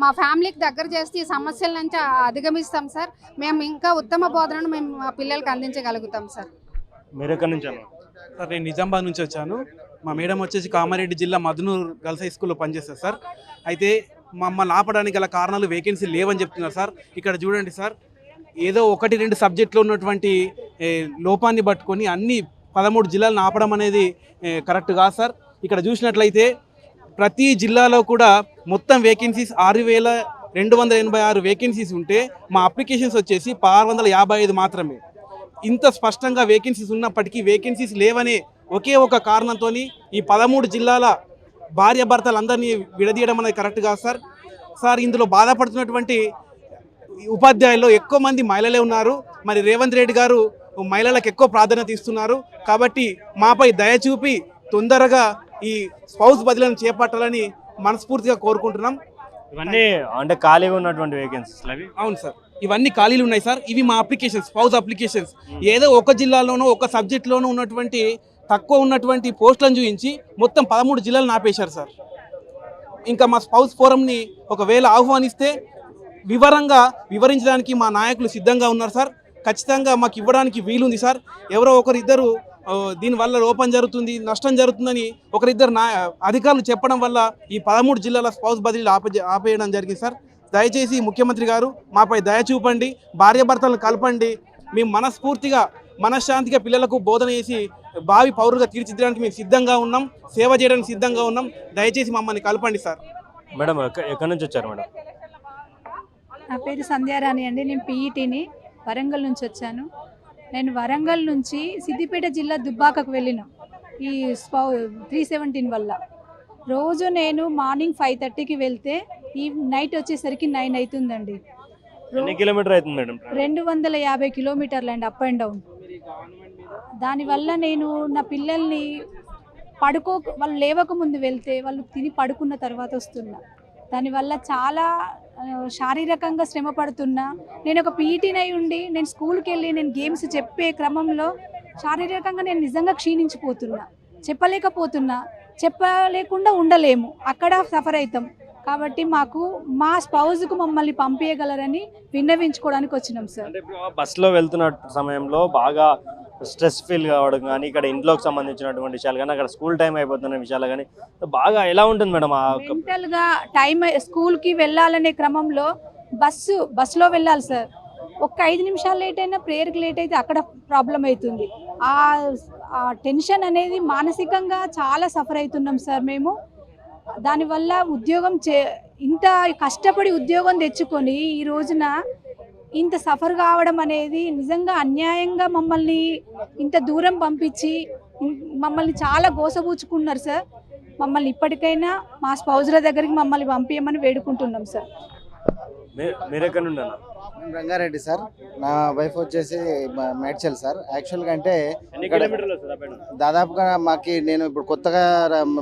మా ఫ్యామిలీకి దగ్గర చేస్తే ఈ సమస్యల నుంచి అధిగమిస్తాం సార్. మేము ఇంకా ఉత్తమ బోధనను మేము మా పిల్లలకి అందించగలుగుతాం సార్. మీరు ఎక్కడి నుంచి అన్నారు? సార్ నేను నిజామాబాద్ నుంచి వచ్చాను. మా మేడం వచ్చేసి కామారెడ్డి జిల్లా మధునూర్ గర్ల్స్ హై స్కూల్లో పనిచేస్తారు సార్. అయితే మమ్మల్ని ఆపడానికి గల కారణాలు వేకెన్సీ లేవని చెప్తున్నారు సార్. ఇక్కడ చూడండి సార్, ఏదో 1-2 సబ్జెక్టులో ఉన్నటువంటి లోపాన్ని పట్టుకొని అన్ని 13 జిల్లాలను ఆపడం అనేది కరెక్ట్ కాదు సార్. ఇక్కడ చూసినట్లయితే ప్రతి జిల్లాలో కూడా మొత్తం వేకెన్సీస్ 6,286 వేకెన్సీస్ ఉంటే మా అప్లికేషన్స్ వచ్చేసి 655 మాత్రమే. ఇంత స్పష్టంగా వేకెన్సీస్ ఉన్నప్పటికీ వేకెన్సీస్ లేవనే ఒకే ఒక కారణంతో ఈ 13 జిల్లాల భార్యాభర్తలందరినీ విడదీయడం అనేది కరెక్ట్ కాదు సార్. సార్ ఇందులో బాధపడుతున్నటువంటి ఉపాధ్యాయుల్లో ఎక్కువ మంది మహిళలే ఉన్నారు. మరి రేవంత్ రెడ్డి గారు మహిళలకు ఎక్కువ ప్రాధాన్యత ఇస్తున్నారు. కాబట్టి మాపై దయ చూపి తొందరగా ఈ స్పౌస్ బదిలీలను చేపట్టాలని మనస్ఫూర్తిగా కోరుకుంటున్నాం. ఇవన్నీ అంటే ఖాళీగా ఉన్నటువంటి వేకెన్సీస్ అవి? అవును సార్, ఇవన్నీ ఖాళీలు ఉన్నాయి సార్. ఇవి మా అప్లికేషన్స్, స్పౌస్ అప్లికేషన్స్. ఏదో ఒక జిల్లాలోనో ఒక సబ్జెక్ట్లోనూ ఉన్నటువంటి తక్కువ ఉన్నటువంటి పోస్టులను చూపించి మొత్తం 13 జిల్లాలను ఆపేశారు సార్. ఇంకా మా స్పౌస్ ఫోరంని ఒకవేళ ఆహ్వానిస్తే వివరించడానికి మా నాయకులు సిద్ధంగా ఉన్నారు సార్. ఖచ్చితంగా మాకు ఇవ్వడానికి వీలుంది సార్. ఎవరో ఒకరిద్దరు దీనివల్ల లోపం జరుగుతుంది, నష్టం జరుగుతుందని ఒకరిద్దరు అధికారులు చెప్పడం వల్ల ఈ 13 జిల్లాల స్పౌస్ బదిలీలు ఆపేయడం జరిగింది సార్. దయచేసి ముఖ్యమంత్రి గారు మాపై దయ చూపండి, భార్యాభర్తలను కలపండి. మేము మనస్ఫూర్తిగా మనశ్శాంతిగా పిల్లలకు బోధన చేసి భావి పౌరులుగా తీర్చిదిద్దడానికి మేము సిద్ధంగా ఉన్నాం, సేవ చేయడానికి సిద్ధంగా ఉన్నాం. దయచేసి మమ్మల్ని కలపండి సార్. మేడం ఎక్కడి నుంచి వచ్చారు మేడం? నా పేరు సంధ్యారాణి అండి. నేను పీఈటీని వరంగల్ నుంచి వచ్చాను. నేను వరంగల్ నుంచి సిద్దిపేట జిల్లా దుబ్బాకకు వెళ్ళినాం ఈ 317 వల్ల. రోజు నేను మార్నింగ్ 5:30కి వెళ్తే ఈ నైట్ వచ్చేసరికి 9 అవుతుందండి. ఎన్ని కిలోమీటర్ అవుతుంది మేడం? 250 కిలోమీటర్లు అండి అప్ అండ్ డౌన్. దానివల్ల నేను నా పిల్లల్ని వాళ్ళు లేవక ముందు వెళ్తే వాళ్ళు తిని పడుకున్న తర్వాత వస్తున్నా. దానివల్ల చాలా శారీరకంగా శ్రమ పడుతున్నా. నేను ఒక పీఈటీని అయి ఉండి నేను స్కూల్కి వెళ్ళి నేను గేమ్స్ చెప్పే క్రమంలో శారీరకంగా నేను నిజంగా క్షీణించిపోతున్నా, చెప్పలేకుండా ఉండలేము, అక్కడ సఫర్ అవుతాం. కాబట్టి మాకు మా స్పౌజ్కు మమ్మల్ని పంపించగలరని విన్నవించుకోవడానికి వచ్చినాం సార్. బస్సులో వెళ్తున్న సమయంలో బాగా స్ట్రెస్ ఫీల్ కావడం కానీ, ఇక్కడ ఇంట్లోకి సంబంధించినటువంటి విషయాలు కానీ, అక్కడ స్కూల్ టైం అయిపోతున్న విషయాలు కానీ బాగా ఎలా ఉంటుంది మేడం? మెంటల్గా టైం స్కూల్కి వెళ్ళాలనే క్రమంలో బస్సులో వెళ్ళాలి సార్. ఒక 5 నిమిషాలు లేట్ అయినా, ప్రేయర్కి లేట్ అయితే అక్కడ ప్రాబ్లం అవుతుంది. ఆ టెన్షన్ అనేది మానసికంగా చాలా సఫర్ అవుతున్నాం సార్ మేము. దానివల్ల ఉద్యోగం ఇంత కష్టపడి ఉద్యోగం తెచ్చుకొని ఈ రోజున ఇంత సఫర్ కావడం అనేది నిజంగా అన్యాయంగా మమ్మల్ని ఇంత దూరం పంపించి మమ్మల్ని చాలా గోసబూచుకున్నారు సార్. మమ్మల్ని ఇప్పటికైనా మా స్పౌజుల దగ్గరికి మమ్మల్ని పంపించమని వేడుకుంటున్నాం సార్. మీరు ఎక్కడ నుండి? రంగారెడ్డి సార్. నా వైఫ్ వచ్చేసి మేడ్చల్ సార్. యాక్చువల్గా అంటే దాదాపుగా నేను ఇప్పుడు కొత్తగా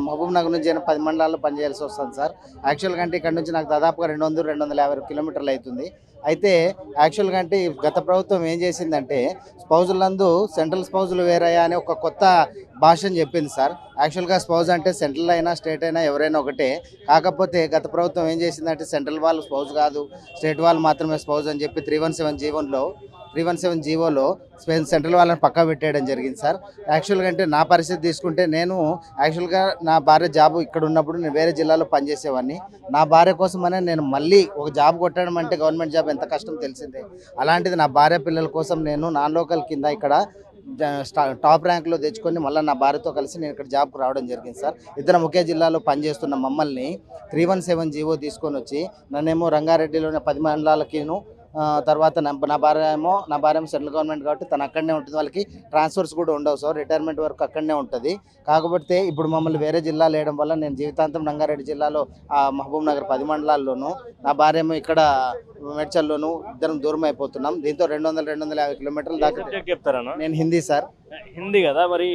మహబూబ్ నగర్ నుంచి 10 మండలాల్లో పనిచేయాల్సి వస్తుంది సార్. యాక్చువల్గా అంటే ఇక్కడ నుంచి నాకు దాదాపుగా 200-250 కిలోమీటర్లు అవుతుంది. అయితే యాక్చువల్గా అంటే గత ప్రభుత్వం ఏం చేసిందంటే స్పౌజులందు సెంట్రల్ స్పౌజులు వేరయ్యా అని ఒక కొత్త భాషను చెప్పింది సార్. యాక్చువల్గా స్పౌజ్ అంటే సెంట్రల్ అయినా స్టేట్ అయినా ఎవరైనా ఒకటే. కాకపోతే గత ప్రభుత్వం ఏం చేసిందంటే సెంట్రల్ వాళ్ళు స్పౌజ్ కాదు, స్టేట్ వాళ్ళు మాత్రమే స్పౌజ్ అని చెప్పి 317 జీవోలో సెంట్రల్ వాళ్ళని పక్కా పెట్టేయడం జరిగింది సార్. యాక్చువల్గా అంటే నా పరిస్థితి తీసుకుంటే నేను యాక్చువల్గా నా భార్య జాబ్ ఇక్కడ ఉన్నప్పుడు నేను వేరే జిల్లాలో పనిచేసేవాడిని. నా భార్య కోసమనే నేను మళ్ళీ ఒక జాబ్ కొట్టడం అంటే గవర్నమెంట్ జాబ్ ఎంత కష్టం తెలిసిందే. అలాంటిది నా భార్య పిల్లల కోసం నేను నాన్ లోకల్ కింద ఇక్కడ టాప్ ర్యాంక్లో తెచ్చుకొని మళ్ళీ నా భార్యతో కలిసి నేను ఇక్కడ జాబ్కి రావడం జరిగింది సార్. ఇద్దరం ఒకే జిల్లాలో పనిచేస్తున్న మమ్మల్ని 317 జీవో తీసుకొని వచ్చి నన్నేమో రంగారెడ్డిలోనే 10 మండలాలకిను తర్వాత నా భార్య ఏమో సెంట్రల్ గవర్నమెంట్ కాబట్టి తను అక్కడనే ఉంటుంది. వాళ్ళకి ట్రాన్స్ఫర్స్ కూడా ఉండవు సార్, రిటైర్మెంట్ వరకు అక్కడనే ఉంటుంది. కాకపోతే ఇప్పుడు మమ్మల్ని వేరే జిల్లాలో వేయడం వల్ల నేను జీవితాంతం రంగారెడ్డి జిల్లాలో మహబూబ్ నగర్ 10 మండలాల్లోనూ, నా భార్య ఏమో ఇక్కడ మేడ్చల్లోనూ ఇద్దరం దూరం అయిపోతున్నాం. దీంతో 200-250 కిలోమీటర్లు దాకా. చెప్తారా? నేను హిందీ సార్. హిందీ కదా, మరి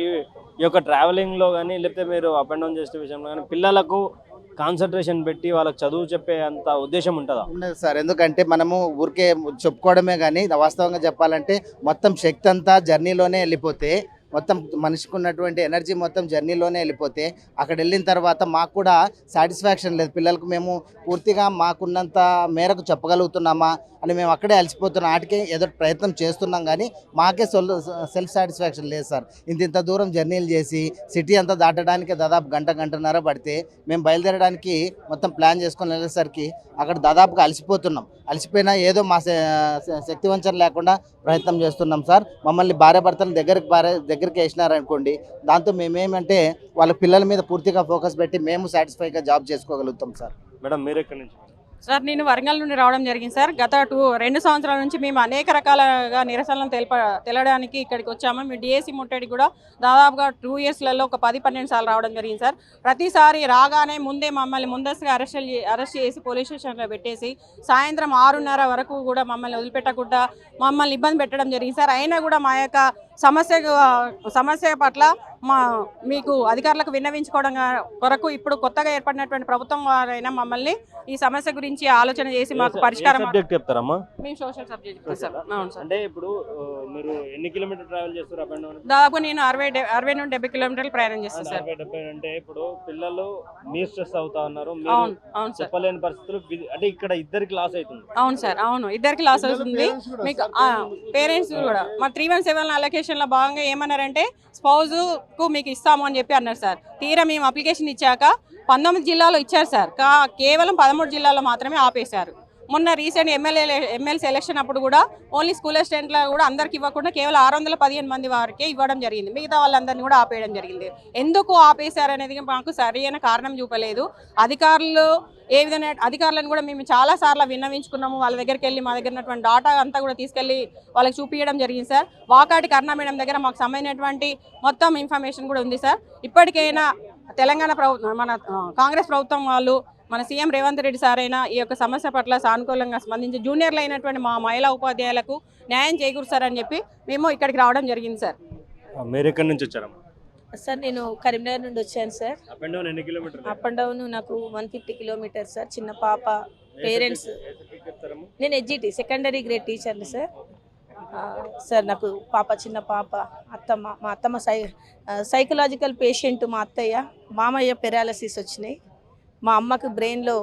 ఈ యొక్క ట్రావెలింగ్లో కానీ లేకపోతే మీరు అప్ అండ్ డౌన్ చేసే విషయంలో కానీ పిల్లలకు కాన్సన్ట్రేషన్ పెట్టి వాళ్ళకి చదువు చెప్పే అంత ఉద్దేశం ఉంటుందా? ఉండదు సార్, ఎందుకంటే మనము ఊరికే చెప్పుకోవడమే కానీ వాస్తవంగా చెప్పాలంటే మొత్తం శక్తి అంతా జర్నీలోనే వెళ్ళిపోతే, మొత్తం మనిషికి ఉన్నటువంటి ఎనర్జీ మొత్తం జర్నీలోనే వెళ్ళిపోతే అక్కడ వెళ్ళిన తర్వాత మాకు కూడా సాటిస్ఫాక్షన్ లేదు. పిల్లలకు మేము పూర్తిగా మాకున్నంత మేరకు చెప్పగలుగుతున్నామా అని మేము అక్కడే అలసిపోతున్నాం. వాటికే ఏదో ప్రయత్నం చేస్తున్నాం కానీ మాకే సెల్ఫ్ సాటిస్ఫాక్షన్ లేదు సార్. ఇంత దూరం జర్నీలు చేసి సిటీ అంతా దాటడానికి దాదాపు గంటన్నర పడితే మేము బయలుదేరడానికి మొత్తం ప్లాన్ చేసుకొని వెళ్ళేసరికి అక్కడ దాదాపుగా అలసిపోతున్నాం. అలసిపోయినా ఏదో మా శక్తి వంచన లేకుండా ప్రయత్నం చేస్తున్నాం సార్. మమ్మల్ని భార్యాభర్తలను దగ్గరికి వేసినారనుకోండి, దాంతో మేమేమంటే వాళ్ళ పిల్లల మీద పూర్తిగా ఫోకస్ పెట్టి మేము సాటిస్ఫైగా జాబ్ చేసుకోగలుగుతాం సార్. మేడం మీరు ఎక్కడి నుంచి? సార్ నేను వరంగల్ నుండి రావడం జరిగింది సార్. గత 2 సంవత్సరాల నుంచి మేము అనేక రకాలుగా నిరసనలను తెలడానికి ఇక్కడికి వచ్చాము. మేము డిఎస్సి ముట్టడి కూడా దాదాపుగా 2 ఇయర్స్లలో ఒక 10-12 సార్లు రావడం జరిగింది సార్. ప్రతిసారి రాగానే ముందే మమ్మల్ని ముందస్తుగా అరెస్ట్ చేసి పోలీస్ స్టేషన్లో పెట్టేసి సాయంత్రం 6:30 వరకు కూడా మమ్మల్ని వదిలిపెట్టకుండా మమ్మల్ని ఇబ్బంది పెట్టడం జరిగింది సార్. అయినా కూడా మా యొక్క సమస్య పట్ల మీకు అధికారులకు విన్నవించుకోవడం కొరకు ఇప్పుడు కొత్తగా ఏర్పడినటువంటి ప్రభుత్వం వారైనా మమ్మల్ని ఈ సమస్య గురించి ఆలోచన చేసి మాకు పరిష్కారం. చెప్తారమ్మా? మేము సోషల్ సబ్జెక్ట్ సార్. అవును సార్. అంటే ఇప్పుడు మీరు ఎన్ని కిలోమీటర్ ట్రావెల్ చేస్తారు అప్ అండ్ డౌన్? దాదాపు నేను 60 నుండి 70 కిలోమీటర్లు ప్రయాణం చేస్తాను సార్. 60-70 అంటే ఇప్పుడు పిల్లలు మీ స్ట్రెస్ అవుతా ఉన్నారు, అవును సార్. చెప్పలేని పరిస్థితులు, అంటే ఇక్కడ ఇద్దరికి లాస్ అవుతుంది. అవును సార్, అవును, ఇద్దరికి లాస్ అవుతుంది. మీకు పేరెంట్స్ కూడా మా 317 అలొకేషన్ లో భాగంగా ఏమన్నారంటే స్పౌజ్కు మీకు ఇస్తాము అని చెప్పి అన్నారు సార్. తీరా మేము అప్లికేషన్ ఇచ్చాక 19 జిల్లాలో ఇచ్చారు సార్, కేవలం 13 జిల్లాలో మాత్రమే ఆపేశారు. మొన్న రీసెంట్ ఎమ్మెల్సీ ఎలక్షన్ అప్పుడు కూడా ఓన్లీ స్కూల్ అసిస్టెంట్ల కూడా అందరికి ఇవ్వకుండా కేవలం 615 మంది వారికే ఇవ్వడం జరిగింది. మిగతా వాళ్ళందరినీ కూడా ఆపేయడం జరిగింది. ఎందుకు ఆపేశారనేది మాకు సరైన కారణం చూపలేదు. అధికారులను కూడా మేము చాలాసార్లు విన్నవించుకున్నాము. వాళ్ళ దగ్గరికి వెళ్ళి మా దగ్గర ఉన్నటువంటి డాటా అంతా కూడా తీసుకెళ్ళి వాళ్ళకి చూపించడం జరిగింది సార్. వాకాటి కరుణ మేడం దగ్గర మాకు సంబంధించినటువంటి మొత్తం ఇన్ఫర్మేషన్ కూడా ఉంది సార్. ఇప్పటికైనా తెలంగాణ ప్రభుత్వం, మన కాంగ్రెస్ ప్రభుత్వం వాళ్ళు, మన సీఎం రేవంత్ రెడ్డి సార్ అయినా ఈ యొక్క సమస్య పట్ల సానుకూలంగా స్పందించి జూనియర్లు అయినటువంటి మా మహిళా ఉపాధ్యాయులకు న్యాయం చేకూరుస్తారని చెప్పి మేము ఇక్కడికి రావడం జరిగింది సార్. మీరు ఎక్కడి నుంచి వచ్చారమ్మా? సార్ నేను కరీంనగర్ నుండి వచ్చాను సార్. అప్ అండ్ డౌన్ ఎన్ని కిలోమీటర్లు? అప్ అండ్ డౌన్ నాకు 150 కిలోమీటర్స్ సార్. చిన్న పాప, పేరెంట్స్. నేను ఎడ్జిటి సెకండరీ గ్రేడ్ టీచర్ని సార్. సార్ నాకు చిన్న పాప, మా అత్తమ్మ సైకలాజికల్ పేషెంట్, మా అత్తయ్య, మామయ్య పెరాలసిస్ వచ్చినాయి. మా అమ్మకు బ్రెయిన్లో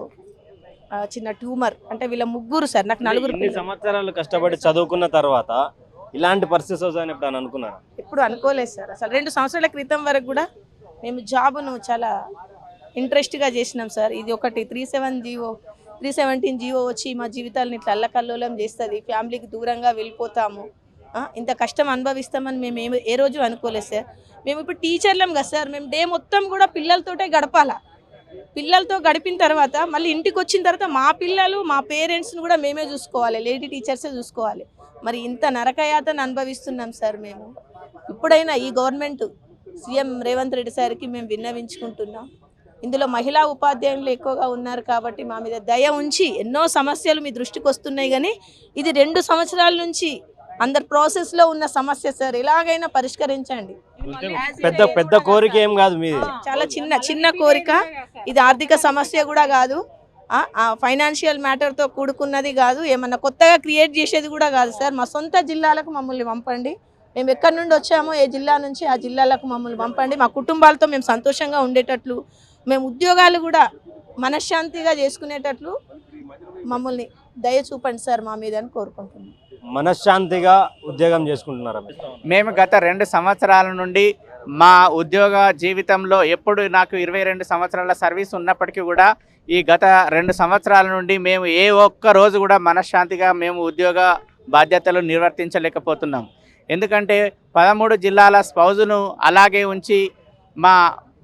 చిన్న ట్యూమర్. అంటే వీళ్ళ ముగ్గురు సార్, నాకు 4 సంవత్సరాలు కష్టపడి చదువుకున్న తర్వాత ఇలాంటి పరిస్థితి వస్తుందని ఎప్పుడు అనుకున్నారా? ఎప్పుడు అనుకోలేదు సార్. అసలు 2 సంవత్సరాల క్రితం వరకు కూడా మేము జాబును చాలా ఇంట్రెస్ట్గా చేసినాం సార్. ఇది ఒకటి 317 జీవో వచ్చి మా జీవితాలను ఇట్లా అల్లకల్లోలం చేస్తుంది, ఫ్యామిలీకి దూరంగా వెళ్ళిపోతాము, ఇంత కష్టం అనుభవిస్తామని మేము ఏ రోజు అనుకోలేదు సార్. మేము ఇప్పుడు టీచర్లం కదా సార్, మేము డే మొత్తం కూడా పిల్లలతోటే గడపాలా. పిల్లలతో గడిపిన తర్వాత మళ్ళీ ఇంటికి వచ్చిన తర్వాత మా పిల్లలు, మా పేరెంట్స్ని కూడా మేమే చూసుకోవాలి, లేడీ టీచర్సే చూసుకోవాలి. మరి ఇంత నరకయాతను అనుభవిస్తున్నాం సార్ మేము. ఇప్పుడైనా ఈ గవర్నమెంట్ సీఎం రేవంత్ రెడ్డి సార్కి మేము విన్నవించుకుంటున్నాం. ఇందులో మహిళా ఉపాధ్యాయులు ఎక్కువగా ఉన్నారు కాబట్టి మా మీద దయ ఉంచి, ఎన్నో సమస్యలు మీ దృష్టికి వస్తున్నాయి కానీ ఇది 2 సంవత్సరాల నుంచి అందరు ప్రాసెస్లో ఉన్న సమస్య సార్. ఎలాగైనా పరిష్కరించండి. పెద్ద కోరిక ఏం కాదు మీది, చాలా చిన్న కోరిక. ఇది ఆర్థిక సమస్య కూడా కాదు, ఫైనాన్షియల్ మ్యాటర్తో కూడుకున్నది కాదు, ఏమన్నా కొత్తగా క్రియేట్ చేసేది కూడా కాదు సార్. మా సొంత జిల్లాలకు మమ్మల్ని పంపండి. మేము ఎక్కడి నుండి వచ్చామో ఏ జిల్లా నుంచి ఆ జిల్లాలకు మమ్మల్ని పంపండి. మా కుటుంబాలతో మేము సంతోషంగా ఉండేటట్లు, మేము ఉద్యోగాలు కూడా మనశ్శాంతిగా చేసుకునేటట్లు మమ్మల్ని దయ చూపండి సార్ మా మీద అని కోరుకుంటున్నాం. మనశ్శాంతిగా ఉద్యోగం చేసుకుంటున్నారా? మేము గత 2 సంవత్సరాల నుండి మా ఉద్యోగ జీవితంలో ఎప్పుడు నాకు 22 సంవత్సరాల సర్వీస్ ఉన్నప్పటికీ కూడా ఈ గత 2 సంవత్సరాల నుండి మేము ఏ ఒక్క రోజు కూడా మనశ్శాంతిగా మేము ఉద్యోగ బాధ్యతలు నిర్వర్తించలేకపోతున్నాం. ఎందుకంటే 13 జిల్లాల స్పౌజును అలాగే ఉంచి మా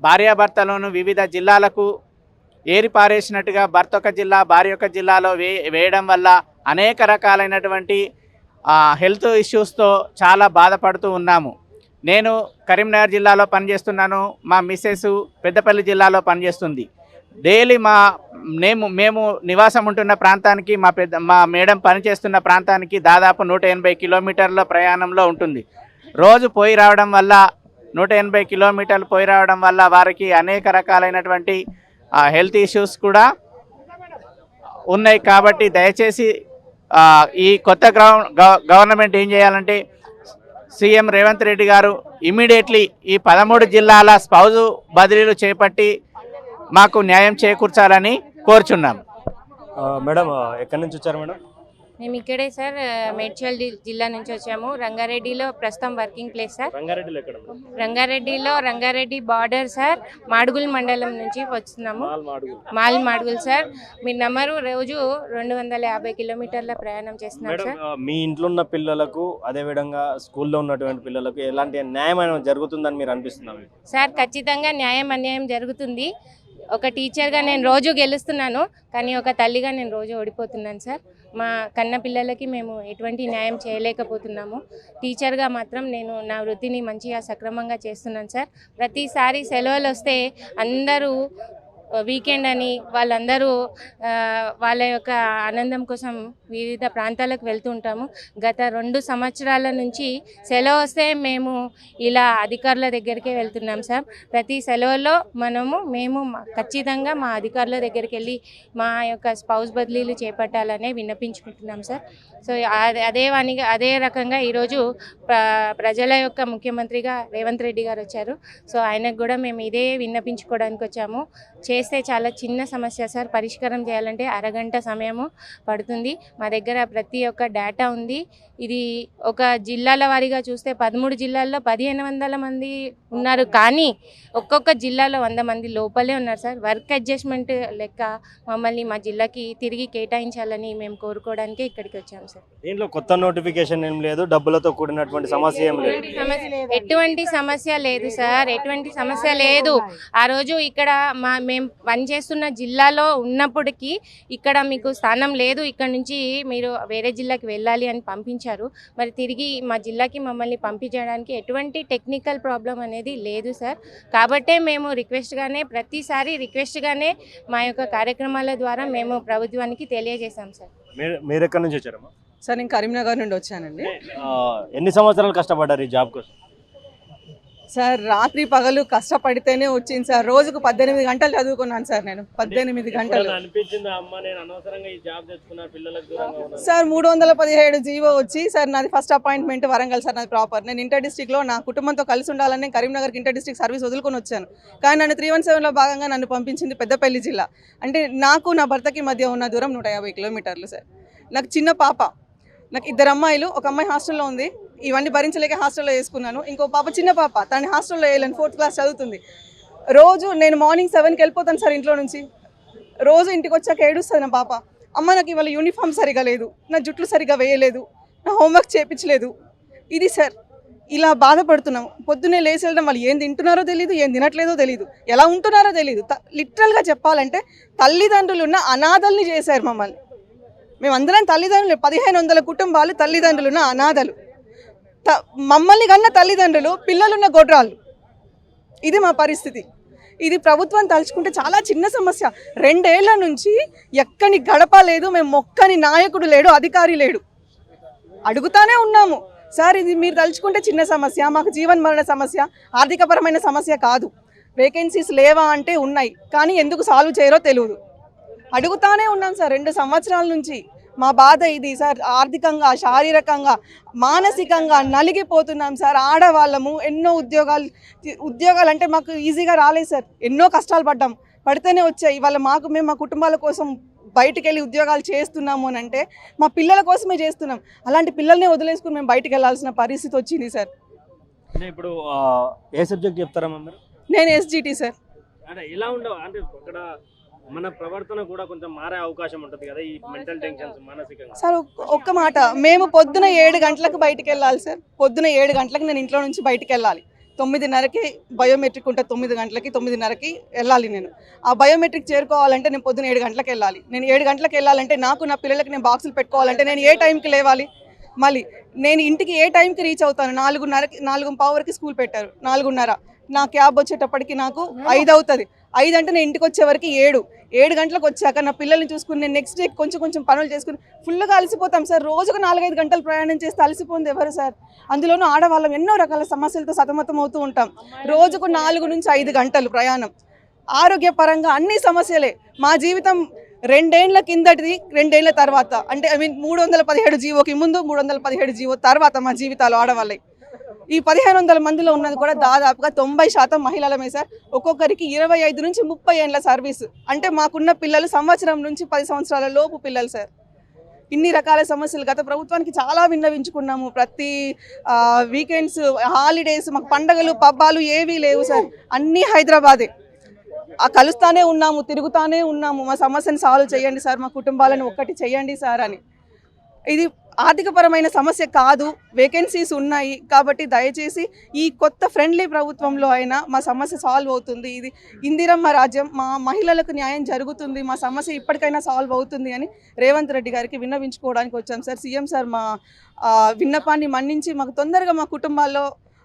భార్యాభర్తలను వివిధ జిల్లాలకు ఏరిపారేసినట్టుగా భర్త ఒక జిల్లా భార్య ఒక జిల్లాలో వేయడం వల్ల అనేక రకాలైనటువంటి హెల్త్ ఇష్యూస్తో చాలా బాధపడుతూ ఉన్నాము. నేను కరీంనగర్ జిల్లాలో పనిచేస్తున్నాను, మా మిస్సెస్ పెద్దపల్లి జిల్లాలో పనిచేస్తుంది. డైలీ మేము నివాసం ఉంటున్న ప్రాంతానికి మా మేడం పనిచేస్తున్న ప్రాంతానికి దాదాపు 180 కిలోమీటర్ల ప్రయాణంలో ఉంటుంది. రోజు పోయి రావడం వల్ల 180 కిలోమీటర్లు పోయి రావడం వల్ల వారికి అనేక రకాలైనటువంటి హెల్త్ ఇష్యూస్ కూడా ఉన్నాయి. కాబట్టి దయచేసి ఈ కొత్త గవర్నమెంట్ ఏం చేయాలంటే సీఎం రేవంత్ రెడ్డి గారు ఇమీడియట్లీ ఈ 13 జిల్లాల స్పౌజు బదిలీలు చేపట్టి మాకు న్యాయం చేకూర్చాలని కోరుచున్నాం. మేడం ఎక్కడి నుంచి వచ్చారు మేడం? మేము ఇక్కడే సార్ మేడ్చల్ జిల్లా నుంచి వచ్చాము. రంగారెడ్డిలో ప్రస్తుతం వర్కింగ్ ప్లేస్ సార్. రంగారెడ్డిలో ఎక్కడ? రంగారెడ్డిలో రంగారెడ్డి బార్డర్ సార్, మాడుగుల్ మండలం నుంచి వస్తున్నాము. మాడుగుల్ సార్. మీ నెంబరు రోజు 250 కిలోమీటర్ల ప్రయాణం చేస్తున్నాం సార్. మీ ఇంట్లో ఉన్న పిల్లలకు అదే విధంగా స్కూల్లో ఉన్నటువంటి పిల్లలకు ఎలాంటి న్యాయం జరుగుతుందని మీరు అనిపిస్తున్నారు? సార్ ఖచ్చితంగా న్యాయం అన్యాయం జరుగుతుంది. ఒక టీచర్గా నేను రోజు గెలుస్తున్నాను, కానీ ఒక తల్లిగా నేను రోజు ఓడిపోతున్నాను సార్. మా కన్న పిల్లలకి మేము ఎటువంటి న్యాయం చేయలేకపోతున్నాము. టీచర్గా మాత్రం నేను నా వృత్తిని మంచిగా సక్రమంగా చేస్తున్నాను సార్. ప్రతిసారి సెలవులు వస్తే అందరూ వీకెండ్ అని వాళ్ళందరూ వాళ్ళ యొక్క ఆనందం కోసం వివిధ ప్రాంతాలకు వెళ్తూ ఉంటాము. గత 2 సంవత్సరాల నుంచి సెలవు వస్తే మేము ఇలా అధికారుల దగ్గరికే వెళ్తున్నాం సార్. ప్రతి సెలవుల్లో మేము ఖచ్చితంగా మా అధికారుల దగ్గరికి వెళ్ళి మా యొక్క స్పౌస్ బదిలీలు చేపట్టాలనే విన్నపించుకుంటున్నాం సార్. సో అదే రకంగా ఈరోజు ప్రజల యొక్క ముఖ్యమంత్రిగా రేవంత్ రెడ్డి గారు వచ్చారు. సో ఆయనకు కూడా మేము ఇదే విన్నపించుకోవడానికి వచ్చాము. చేస్తే చాలా చిన్న సమస్య సార్, పరిష్కారం చేయాలంటే అరగంట సమయము పడుతుంది. మా దగ్గర ప్రతి ఒక్క డేటా ఉంది. ఇది ఒక జిల్లాల వారీగా చూస్తే 13 జిల్లాల్లో 1500 మంది ఉన్నారు, కానీ ఒక్కొక్క జిల్లాలో 100 మంది లోపలే ఉన్నారు సార్. వర్క్ అడ్జస్ట్మెంట్ లెక్క మమ్మల్ని మా జిల్లాకి తిరిగి కేటాయించాలని మేము కోరుకోవడానికి ఇక్కడికి వచ్చాము సార్. దీంట్లో కొత్త నోటిఫికేషన్ ఏం లేదు, డబ్బులతో కూడినటువంటి సమస్య ఏం లేదు. ఎటువంటి సమస్య లేదు సార్, ఎటువంటి సమస్య లేదు. ఆ రోజు ఇక్కడ మేము పనిచేస్తున్న జిల్లాలో ఉన్నప్పటికీ ఇక్కడ మీకు స్థానం లేదు, ఇక్కడ నుంచి మీరు వేరే జిల్లాకి వెళ్ళాలి అని పంపించారు. మరి తిరిగి మా జిల్లాకి మమ్మల్ని పంపించడానికి ఎటువంటి టెక్నికల్ ప్రాబ్లం అనేది లేదు సార్. కాబట్టే మేము ప్రతిసారి రిక్వెస్ట్గానే మా యొక్క కార్యక్రమాల ద్వారా మేము ప్రభుత్వానికి తెలియజేశాం సార్. మీరు ఎక్కడి నుంచి వచ్చారమ్మా? సార్ నేను కరీంనగర్ నుండి వచ్చానండి. ఎన్ని సంవత్సరాలు కష్టపడ్డారు ఈ జాబ్ కోసం? సార్ రాత్రి పగలు కష్టపడితేనే వచ్చింది సార్. రోజుకు 18 గంటలు చదువుకున్నాను సార్. నేను 18 గంటలు. సార్ 317 జీవో వచ్చి సార్ నాది ఫస్ట్ అపాయింట్మెంట్ వరంగల్ సార్, నాది ప్రాపర్. నేను ఇంటర్ డిస్ట్రిక్ట్లో నా కుటుంబంతో కలిసి ఉండాలని కరీంనగర్కి ఇంటర్ డిస్ట్రిక్ట్ సర్వీస్ వదులుకొని వచ్చాను. కానీ నన్ను 317లో భాగంగా నన్ను పంపించింది పెద్దపల్లి జిల్లా. అంటే నాకు నా భర్తకి మధ్య ఉన్న దూరం 150 కిలోమీటర్లు సార్. నాకు చిన్న పాప, నాకు 2 అమ్మాయిలు, ఒక అమ్మాయి హాస్టల్లో ఉంది. ఇవన్నీ భరించలేక హాస్టల్లో వేసుకున్నాను. ఇంకో పాప చిన్న పాప, తను హాస్టల్లో వేయలేను, 4th క్లాస్ చదువుతుంది. రోజు నేను మార్నింగ్ 7కి వెళ్ళిపోతాను సార్ ఇంట్లో నుంచి. రోజు ఇంటికి వచ్చాక ఏడుస్తుంది నా పాప, అమ్మ నాకు ఇవాళ యూనిఫామ్ సరిగా లేదు, నా జుట్లు సరిగా వేయలేదు, నా హోంవర్క్ చేయించలేదు. ఇది సార్ ఇలా బాధపడుతున్నాం. పొద్దున్నే లేచి వెళ్ళడం, వాళ్ళు ఏం తింటున్నారో తెలియదు, ఏం తినట్లేదో తెలియదు, ఎలా ఉంటున్నారో తెలియదు. లిటరల్గా చెప్పాలంటే తల్లిదండ్రులు ఉన్న అనాథల్ని చేశారు మమ్మల్ని. మేమందరం తల్లిదండ్రులు, 1500 కుటుంబాలు తల్లిదండ్రులున్న అనాథలు. మమ్మల్ని కన్న తల్లిదండ్రులు పిల్లలున్న గొడ్రాళ్ళు. ఇది మా పరిస్థితి. ఇది ప్రభుత్వం తలుచుకుంటే చాలా చిన్న సమస్య. 2 ఏళ్ల నుంచి ఎక్కని గడప లేదు, మేము మొక్కని నాయకుడు లేడు, అధికారి లేడు. అడుగుతానే ఉన్నాము సార్. ఇది మీరు తలుచుకుంటే చిన్న సమస్య, మాకు జీవన్ మరణ సమస్య, ఆర్థికపరమైన సమస్య కాదు. వేకెన్సీస్ లేవా అంటే ఉన్నాయి, కానీ ఎందుకు సాల్వ్ చేయరో తెలియదు. అడుగుతానే ఉన్నాం సార్ 2 సంవత్సరాల నుంచి. మా బాధ ఇది సార్. ఆర్థికంగా, శారీరకంగా, మానసికంగా నలిగిపోతున్నాం సార్. ఆడవాళ్ళము, ఎన్నో ఉద్యోగాలు అంటే మాకు ఈజీగా రాలేదు సార్. ఎన్నో కష్టాలు పడితేనే వచ్చాయి. ఇవాళ మేము మా కుటుంబాల కోసం బయటికి వెళ్ళి ఉద్యోగాలు చేస్తున్నాము అని అంటే మా పిల్లల కోసమే చేస్తున్నాం. అలాంటి పిల్లల్ని వదిలేసుకుని మేము బయటికి వెళ్ళాల్సిన పరిస్థితి వచ్చింది సార్. అంటే ఇప్పుడు ఏ సబ్జెక్ట్ చెప్తారమ్మా మీరు? నేను SGT సార్. అంటే ఎలా ఉండవు అంటే అక్కడ మన ప్రవర్తన కూడా కొంచెం మారే అవకాశం ఉంటుంది కదా ఈ మెంటల్ టెన్షన్స్ మానసికంగా. సార్ ఒక్క మాట, మేము పొద్దున 7 గంటలకు బయటికి వెళ్ళాలి సార్. పొద్దున 7 గంటలకు నేను ఇంట్లో నుంచి బయటికి వెళ్ళాలి. 9:30కి బయోమెట్రిక్ ఉంటే 9 గంటలకి 9:30కి వెళ్ళాలి. నేను ఆ బయోమెట్రిక్ చేరుకోవాలంటే నేను పొద్దున 7 గంటలకు వెళ్ళాలి. నేను 7 గంటలకు వెళ్ళాలంటే నాకు నా పిల్లలకి నేను బాక్సులు పెట్టుకోవాలంటే నేను ఏ టైంకి లేవాలి? మళ్ళీ నేను ఇంటికి ఏ టైంకి రీచ్ అవుతాను? 4:15కి స్కూల్ పెట్టారు, 4:30. నా క్యాబ్ వచ్చేటప్పటికి నాకు 5 అవుతుంది. 5 అంటే నేను ఇంటికి వచ్చే వరకు 7 గంటలకు వచ్చాక నా పిల్లల్ని చూసుకుని నేను నెక్స్ట్ డే కొంచెం పనులు చేసుకుని ఫుల్గా అలసిపోతాం సార్. రోజుకు 4-5 గంటలు ప్రయాణం చేస్తే అలసిపోయింది ఎవరు సార్? అందులోనూ ఆడవాళ్ళం ఎన్నో రకాల సమస్యలతో సతమతం అవుతూ ఉంటాం. రోజుకు 4 నుంచి 5 గంటలు ప్రయాణం, ఆరోగ్యపరంగా అన్ని సమస్యలే. మా జీవితం 2 ఏళ్ల కిందటిది, 2 ఏళ్ల తర్వాత, అంటే 317 జీవోకి ముందు, 317 జీవో తర్వాత మా జీవితాలు ఆడవాళ్ళవి. ఈ 1500 మందిలో ఉన్నది కూడా దాదాపుగా 90% మహిళలమే సార్. ఒక్కొక్కరికి 25 నుంచి 30 ఏళ్ళ సర్వీస్. అంటే మాకున్న పిల్లలు సంవత్సరం నుంచి 10 సంవత్సరాల లోపు పిల్లలు సార్. ఇన్ని రకాల సమస్యలు గత ప్రభుత్వానికి చాలా విన్నవించుకున్నాము. ప్రతి వీకెండ్స్, హాలిడేస్, మాకు పండగలు పబ్బాలు ఏవీ లేవు సార్. అన్నీ హైదరాబాదే. కలుస్తానే ఉన్నాము, తిరుగుతానే ఉన్నాము. మా సమస్యను సాల్వ్ చేయండి సార్, మా కుటుంబాలను ఒక్కటి చేయండి సార్ అని. ఇది ఆర్థికపరమైన సమస్య కాదు, వేకెన్సీస్ ఉన్నాయి కాబట్టి దయచేసి ఈ కొత్త ఫ్రెండ్లీ ప్రభుత్వంలో అయినా మా సమస్య సాల్వ్ అవుతుంది. ఇది ఇందిరమ్మ రాజ్యం, మా మహిళలకు న్యాయం జరుగుతుంది, మా సమస్య ఇప్పటికైనా సాల్వ్ అవుతుంది అని రేవంత్ రెడ్డి గారికి విన్నవించుకోవడానికి వచ్చాం సార్. సీఎం సార్ మా విన్నపాన్ని మన్నించి మాకు తొందరగా మా కుటుంబాల్లో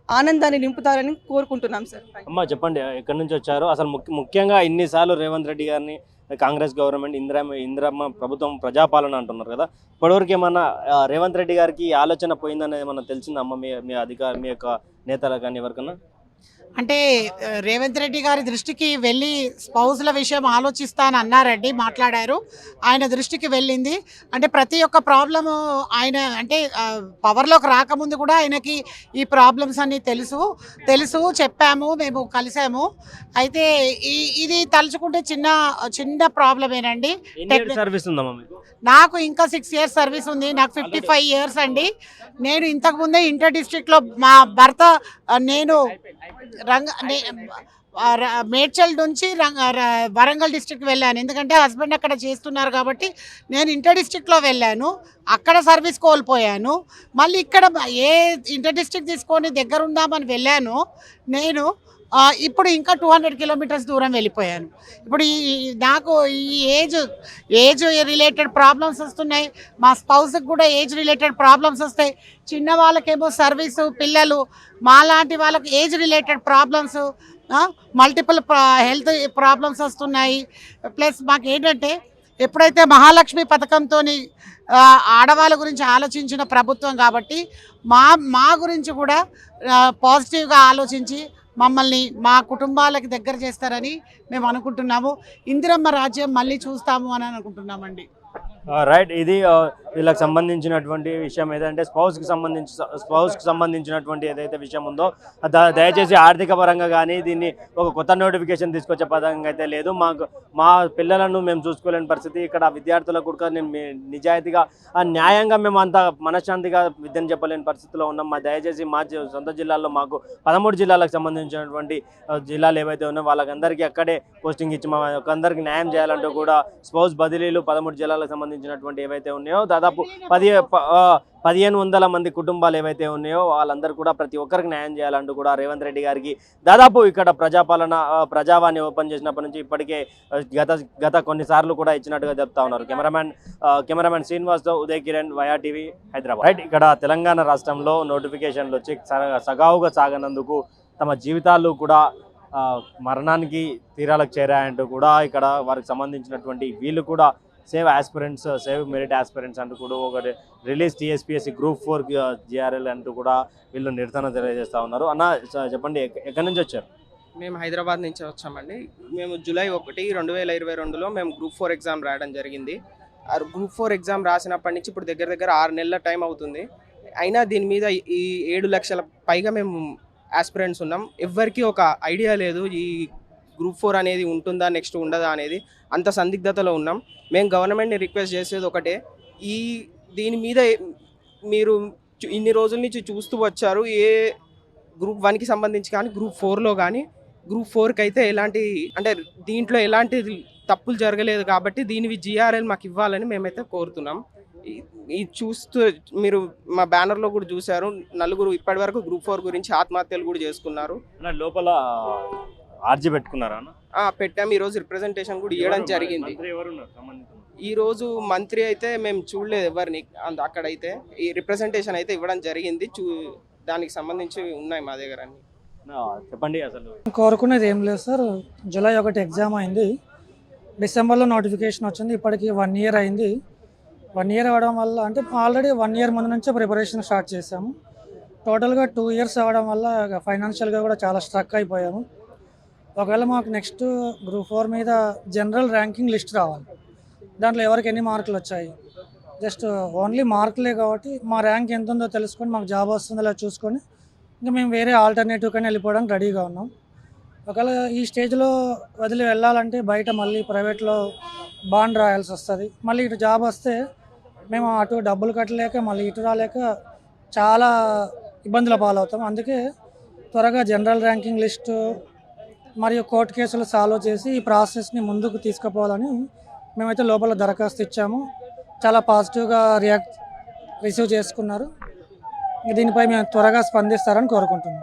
ఆనందాన్ని నింపుతారని కోరుకుంటున్నాం సార్. అమ్మ చెప్పండి, ఎక్కడి నుంచి వచ్చారు? అసలు ముఖ్యంగా ఇన్నిసార్లు రేవంత్ రెడ్డి గారిని కాంగ్రెస్ గవర్నమెంట్ ఇందిరమ్మ ప్రభుత్వం ప్రజాపాలన అంటున్నారు కదా, ఇప్పటివరకు ఏమన్నా రేవంత్ రెడ్డి గారికి ఆలోచన పోయిందనేది ఏమన్నా తెలిసిందమ్మ మీ యొక్క నేతలకు కానీ ఎవరికన్నా? అంటే రేవంత్ రెడ్డి గారి దృష్టికి వెళ్ళి స్పౌజ్ల విషయం ఆలోచిస్తాను అన్నారండి, మాట్లాడారు. ఆయన దృష్టికి వెళ్ళింది. అంటే ప్రతి ఒక్క ప్రాబ్లము ఆయన అంటే పవర్లోకి రాకముందు కూడా ఆయనకి ఈ ప్రాబ్లమ్స్ అన్నీ తెలుసు చెప్పాము, మేము కలిసాము. అయితే ఇది తలుచుకుంటే చిన్న ప్రాబ్లమేనండి. సర్వీస్ ఉందమ్మా మీకు? నాకు ఇంకా 6 ఇయర్స్ సర్వీస్ ఉంది. నాకు 55 ఇయర్స్ అండి. నేను ఇంతకుముందే ఇంటర్ డిస్ట్రిక్ట్లో మా భర్త, నేను మేడ్చల్ నుంచి వరంగల్ డిస్ట్రిక్ట్ వెళ్ళాను. ఎందుకంటే హస్బెండ్ అక్కడ చేస్తున్నారు కాబట్టి నేను ఇంటర్ డిస్ట్రిక్ట్లో వెళ్ళాను. అక్కడ సర్వీస్ కోల్పోయాను. మళ్ళీ ఇక్కడ ఇంటర్ డిస్ట్రిక్ట్ తీసుకొని దగ్గర ఉందామని వెళ్ళాను. నేను ఇప్పుడు ఇంకా 200 కిలోమీటర్స్ దూరం వెళ్ళిపోయాను. ఇప్పుడు నాకు ఈ ఏజ్ రిలేటెడ్ ప్రాబ్లమ్స్ వస్తున్నాయి. మా స్పౌస్కి కూడా ఏజ్ రిలేటెడ్ ప్రాబ్లమ్స్ వస్తాయి. చిన్న వాళ్ళకేమో సర్వీసు, పిల్లలు, మాలాంటి వాళ్ళకి age related problems, multiple health problems వస్తున్నాయి. ప్లస్ మాకు ఏంటంటే ఎప్పుడైతే మహాలక్ష్మి పథకంతో ఆడవాళ్ళ గురించి ఆలోచించిన ప్రభుత్వం కాబట్టి మా గురించి కూడా పాజిటివ్గా ఆలోచించి మమ్మల్ని మా కుటుంబాలకి దగ్గర చేస్తారని మేము అనుకుంటున్నాము. ఇందిరమ్మ రాజ్యం మళ్ళీ చూస్తాము అని అనుకుంటున్నామండి. రైట్, ఇది వీళ్ళకి సంబంధించినటువంటి విషయం ఏదంటే స్పౌస్కి సంబంధించినటువంటి ఏదైతే విషయం ఉందో దయచేసి ఆర్థిక పరంగా కానీ దీన్ని ఒక కొత్త నోటిఫికేషన్ తీసుకొచ్చే పదంగా అయితే లేదు. మా పిల్లలను మేము చూసుకోలేని పరిస్థితి. ఇక్కడ విద్యార్థులకు కూడా నేను నిజాయితీగా న్యాయంగా మేము అంత మనశ్శాంతిగా విద్యను చెప్పలేని పరిస్థితిలో ఉన్నాం. దయచేసి మా సొంత జిల్లాల్లో మాకు 13 జిల్లాలకు సంబంధించినటువంటి జిల్లాలు ఏవైతే ఉన్నాయో వాళ్ళకందరికీ అక్కడే పోస్టింగ్ ఇచ్చి మా అందరికీ న్యాయం చేయాలంటూ కూడా స్పౌస్ బదిలీలు 13 జిల్లాలకు సంబంధించినటువంటి ఏవైతే ఉన్నాయో దాదాపు 1500 మంది కుటుంబాలు ఏవైతే ఉన్నాయో వాళ్ళందరూ కూడా ప్రతి ఒక్కరికి న్యాయం చేయాలంటూ కూడా రేవంత్ రెడ్డి గారికి దాదాపు ఇక్కడ ప్రజావాణి ఓపెన్ చేసినప్పటి నుంచి ఇప్పటికే గత కొన్నిసార్లు కూడా ఇచ్చినట్టుగా చెప్తా ఉన్నారు. కెమెరామెన్ శ్రీనివాస్తో Uday Kiran, via TV, Hyderabad. Right, ఇక్కడ తెలంగాణ రాష్ట్రంలో నోటిఫికేషన్లు వచ్చి సగావుగా సాగనందుకు తమ జీవితాలు కూడా మరణానికి తీరాలకు చేరాయంటూ కూడా ఇక్కడ వారికి సంబంధించినటువంటి వీళ్ళు కూడా సేవ్ మెరిట్ ఆస్పిరెంట్స్ అంటూ కూడా ఒకటి రిలీజ్ TSPSC Group 4 GRL అంటూ కూడా వీళ్ళు నిరసన తెలియజేస్తూ ఉన్నారు. అన్న చెప్పండి, ఎక్కడి నుంచి వచ్చారు? మేము హైదరాబాద్ నుంచి వచ్చామండి. మేము జూలై 1, 2022లో మేము Group 4 ఎగ్జామ్ రాయడం జరిగింది. Group 4 ఎగ్జామ్ రాసినప్పటి నుంచి ఇప్పుడు దగ్గర 6 నెలల టైం అవుతుంది. అయినా దీని మీద ఈ 7 లక్షల పైగా మేము ఆస్పిరెంట్స్ ఉన్నాం. ఎవ్వరికీ ఒక ఐడియా లేదు ఈ Group 4 అనేది ఉంటుందా, నెక్స్ట్ ఉండదా అనేది. అంత సందిగ్ధతలో ఉన్నాం. మేము గవర్నమెంట్ని రిక్వెస్ట్ చేసేది ఒకటే, దీని మీద మీరు ఇన్ని రోజుల నుంచి చూస్తూ వచ్చారు. ఏ Group 1కి సంబంధించి కానీ Group 4లో కానీ Group 4కి అయితే ఎలాంటి అంటే దీంట్లో ఎలాంటి తప్పులు జరగలేదు కాబట్టి దీనివి జిఆర్ఎల్ మాకు ఇవ్వాలని మేమైతే కోరుతున్నాం. ఈ చూస్తూ మీరు మా బ్యానర్లో కూడా చూశారు, నలుగురు ఇప్పటివరకు గ్రూప్ 4 గురించి ఆత్మహత్యలు కూడా చేసుకున్నారు. లోపల ఆర్జీ పెట్టుకున్నారా? పెట్టాము. ఈరోజు రిప్రజెంటేషన్ కూడా ఇవ్వడం జరిగింది. ఈరోజు మంత్రి అయితే మేము చూడలేదు ఎవరిని అక్కడైతే. ఈ రిప్రజెంటేషన్ అయితే ఇవ్వడం జరిగింది. దానికి సంబంధించి ఉన్నాయి మా దగ్గర అన్ని. చెప్పండి. అసలు కోరుకునేది ఏం లేదు సార్. జూలై 1 ఎగ్జామ్ అయింది, డిసెంబర్లో నోటిఫికేషన్ వచ్చింది. ఇప్పటికి 1 ఇయర్ అయింది. 1 ఇయర్ అవ్వడం వల్ల అంటే ఆల్రెడీ 1 ఇయర్ ముందు నుంచే ప్రిపరేషన్ స్టార్ట్ చేసాము. టోటల్గా 2 ఇయర్స్ అవ్వడం వల్ల ఫైనాన్షియల్గా కూడా చాలా స్ట్రక్ అయిపోయాము. ఒకవేళ మాకు నెక్స్ట్ గ్రూప్ 4 మీద జనరల్ ర్యాంకింగ్ లిస్ట్ రావాలి. దాంట్లో ఎవరికి ఎన్ని మార్కులు వచ్చాయి, జస్ట్ ఓన్లీ మార్కులే కాబట్టి మా ర్యాంక్ ఎంత ఉందో తెలుసుకొని మాకు జాబ్ వస్తుందో లేదో చూసుకొని ఇంకా మేము వేరే ఆల్టర్నేటివ్ కానీ వెళ్ళిపోవడానికి రెడీగా ఉన్నాం. ఒకవేళ ఈ స్టేజ్లో వదిలి వెళ్ళాలంటే బయట మళ్ళీ ప్రైవేట్లో బాండ్ రాయాల్సి వస్తుంది. మళ్ళీ ఇటు జాబ్ వస్తే మేము అటు డబ్బులు కట్టలేక మళ్ళీ ఇటు రాలేక చాలా ఇబ్బందుల పాలవుతాం. అందుకే త్వరగా జనరల్ ర్యాంకింగ్ లిస్టు మరియు కోర్టు కేసులు సాల్వ్ చేసి ఈ ప్రాసెస్ని ముందుకు తీసుకుపోవాలని మేమైతే లోపల దరఖాస్తు ఇచ్చాము. చాలా పాజిటివ్గా రిసీవ్ చేసుకున్నారు. దీనిపై మేము త్వరగా స్పందిస్తారని కోరుకుంటున్నాం.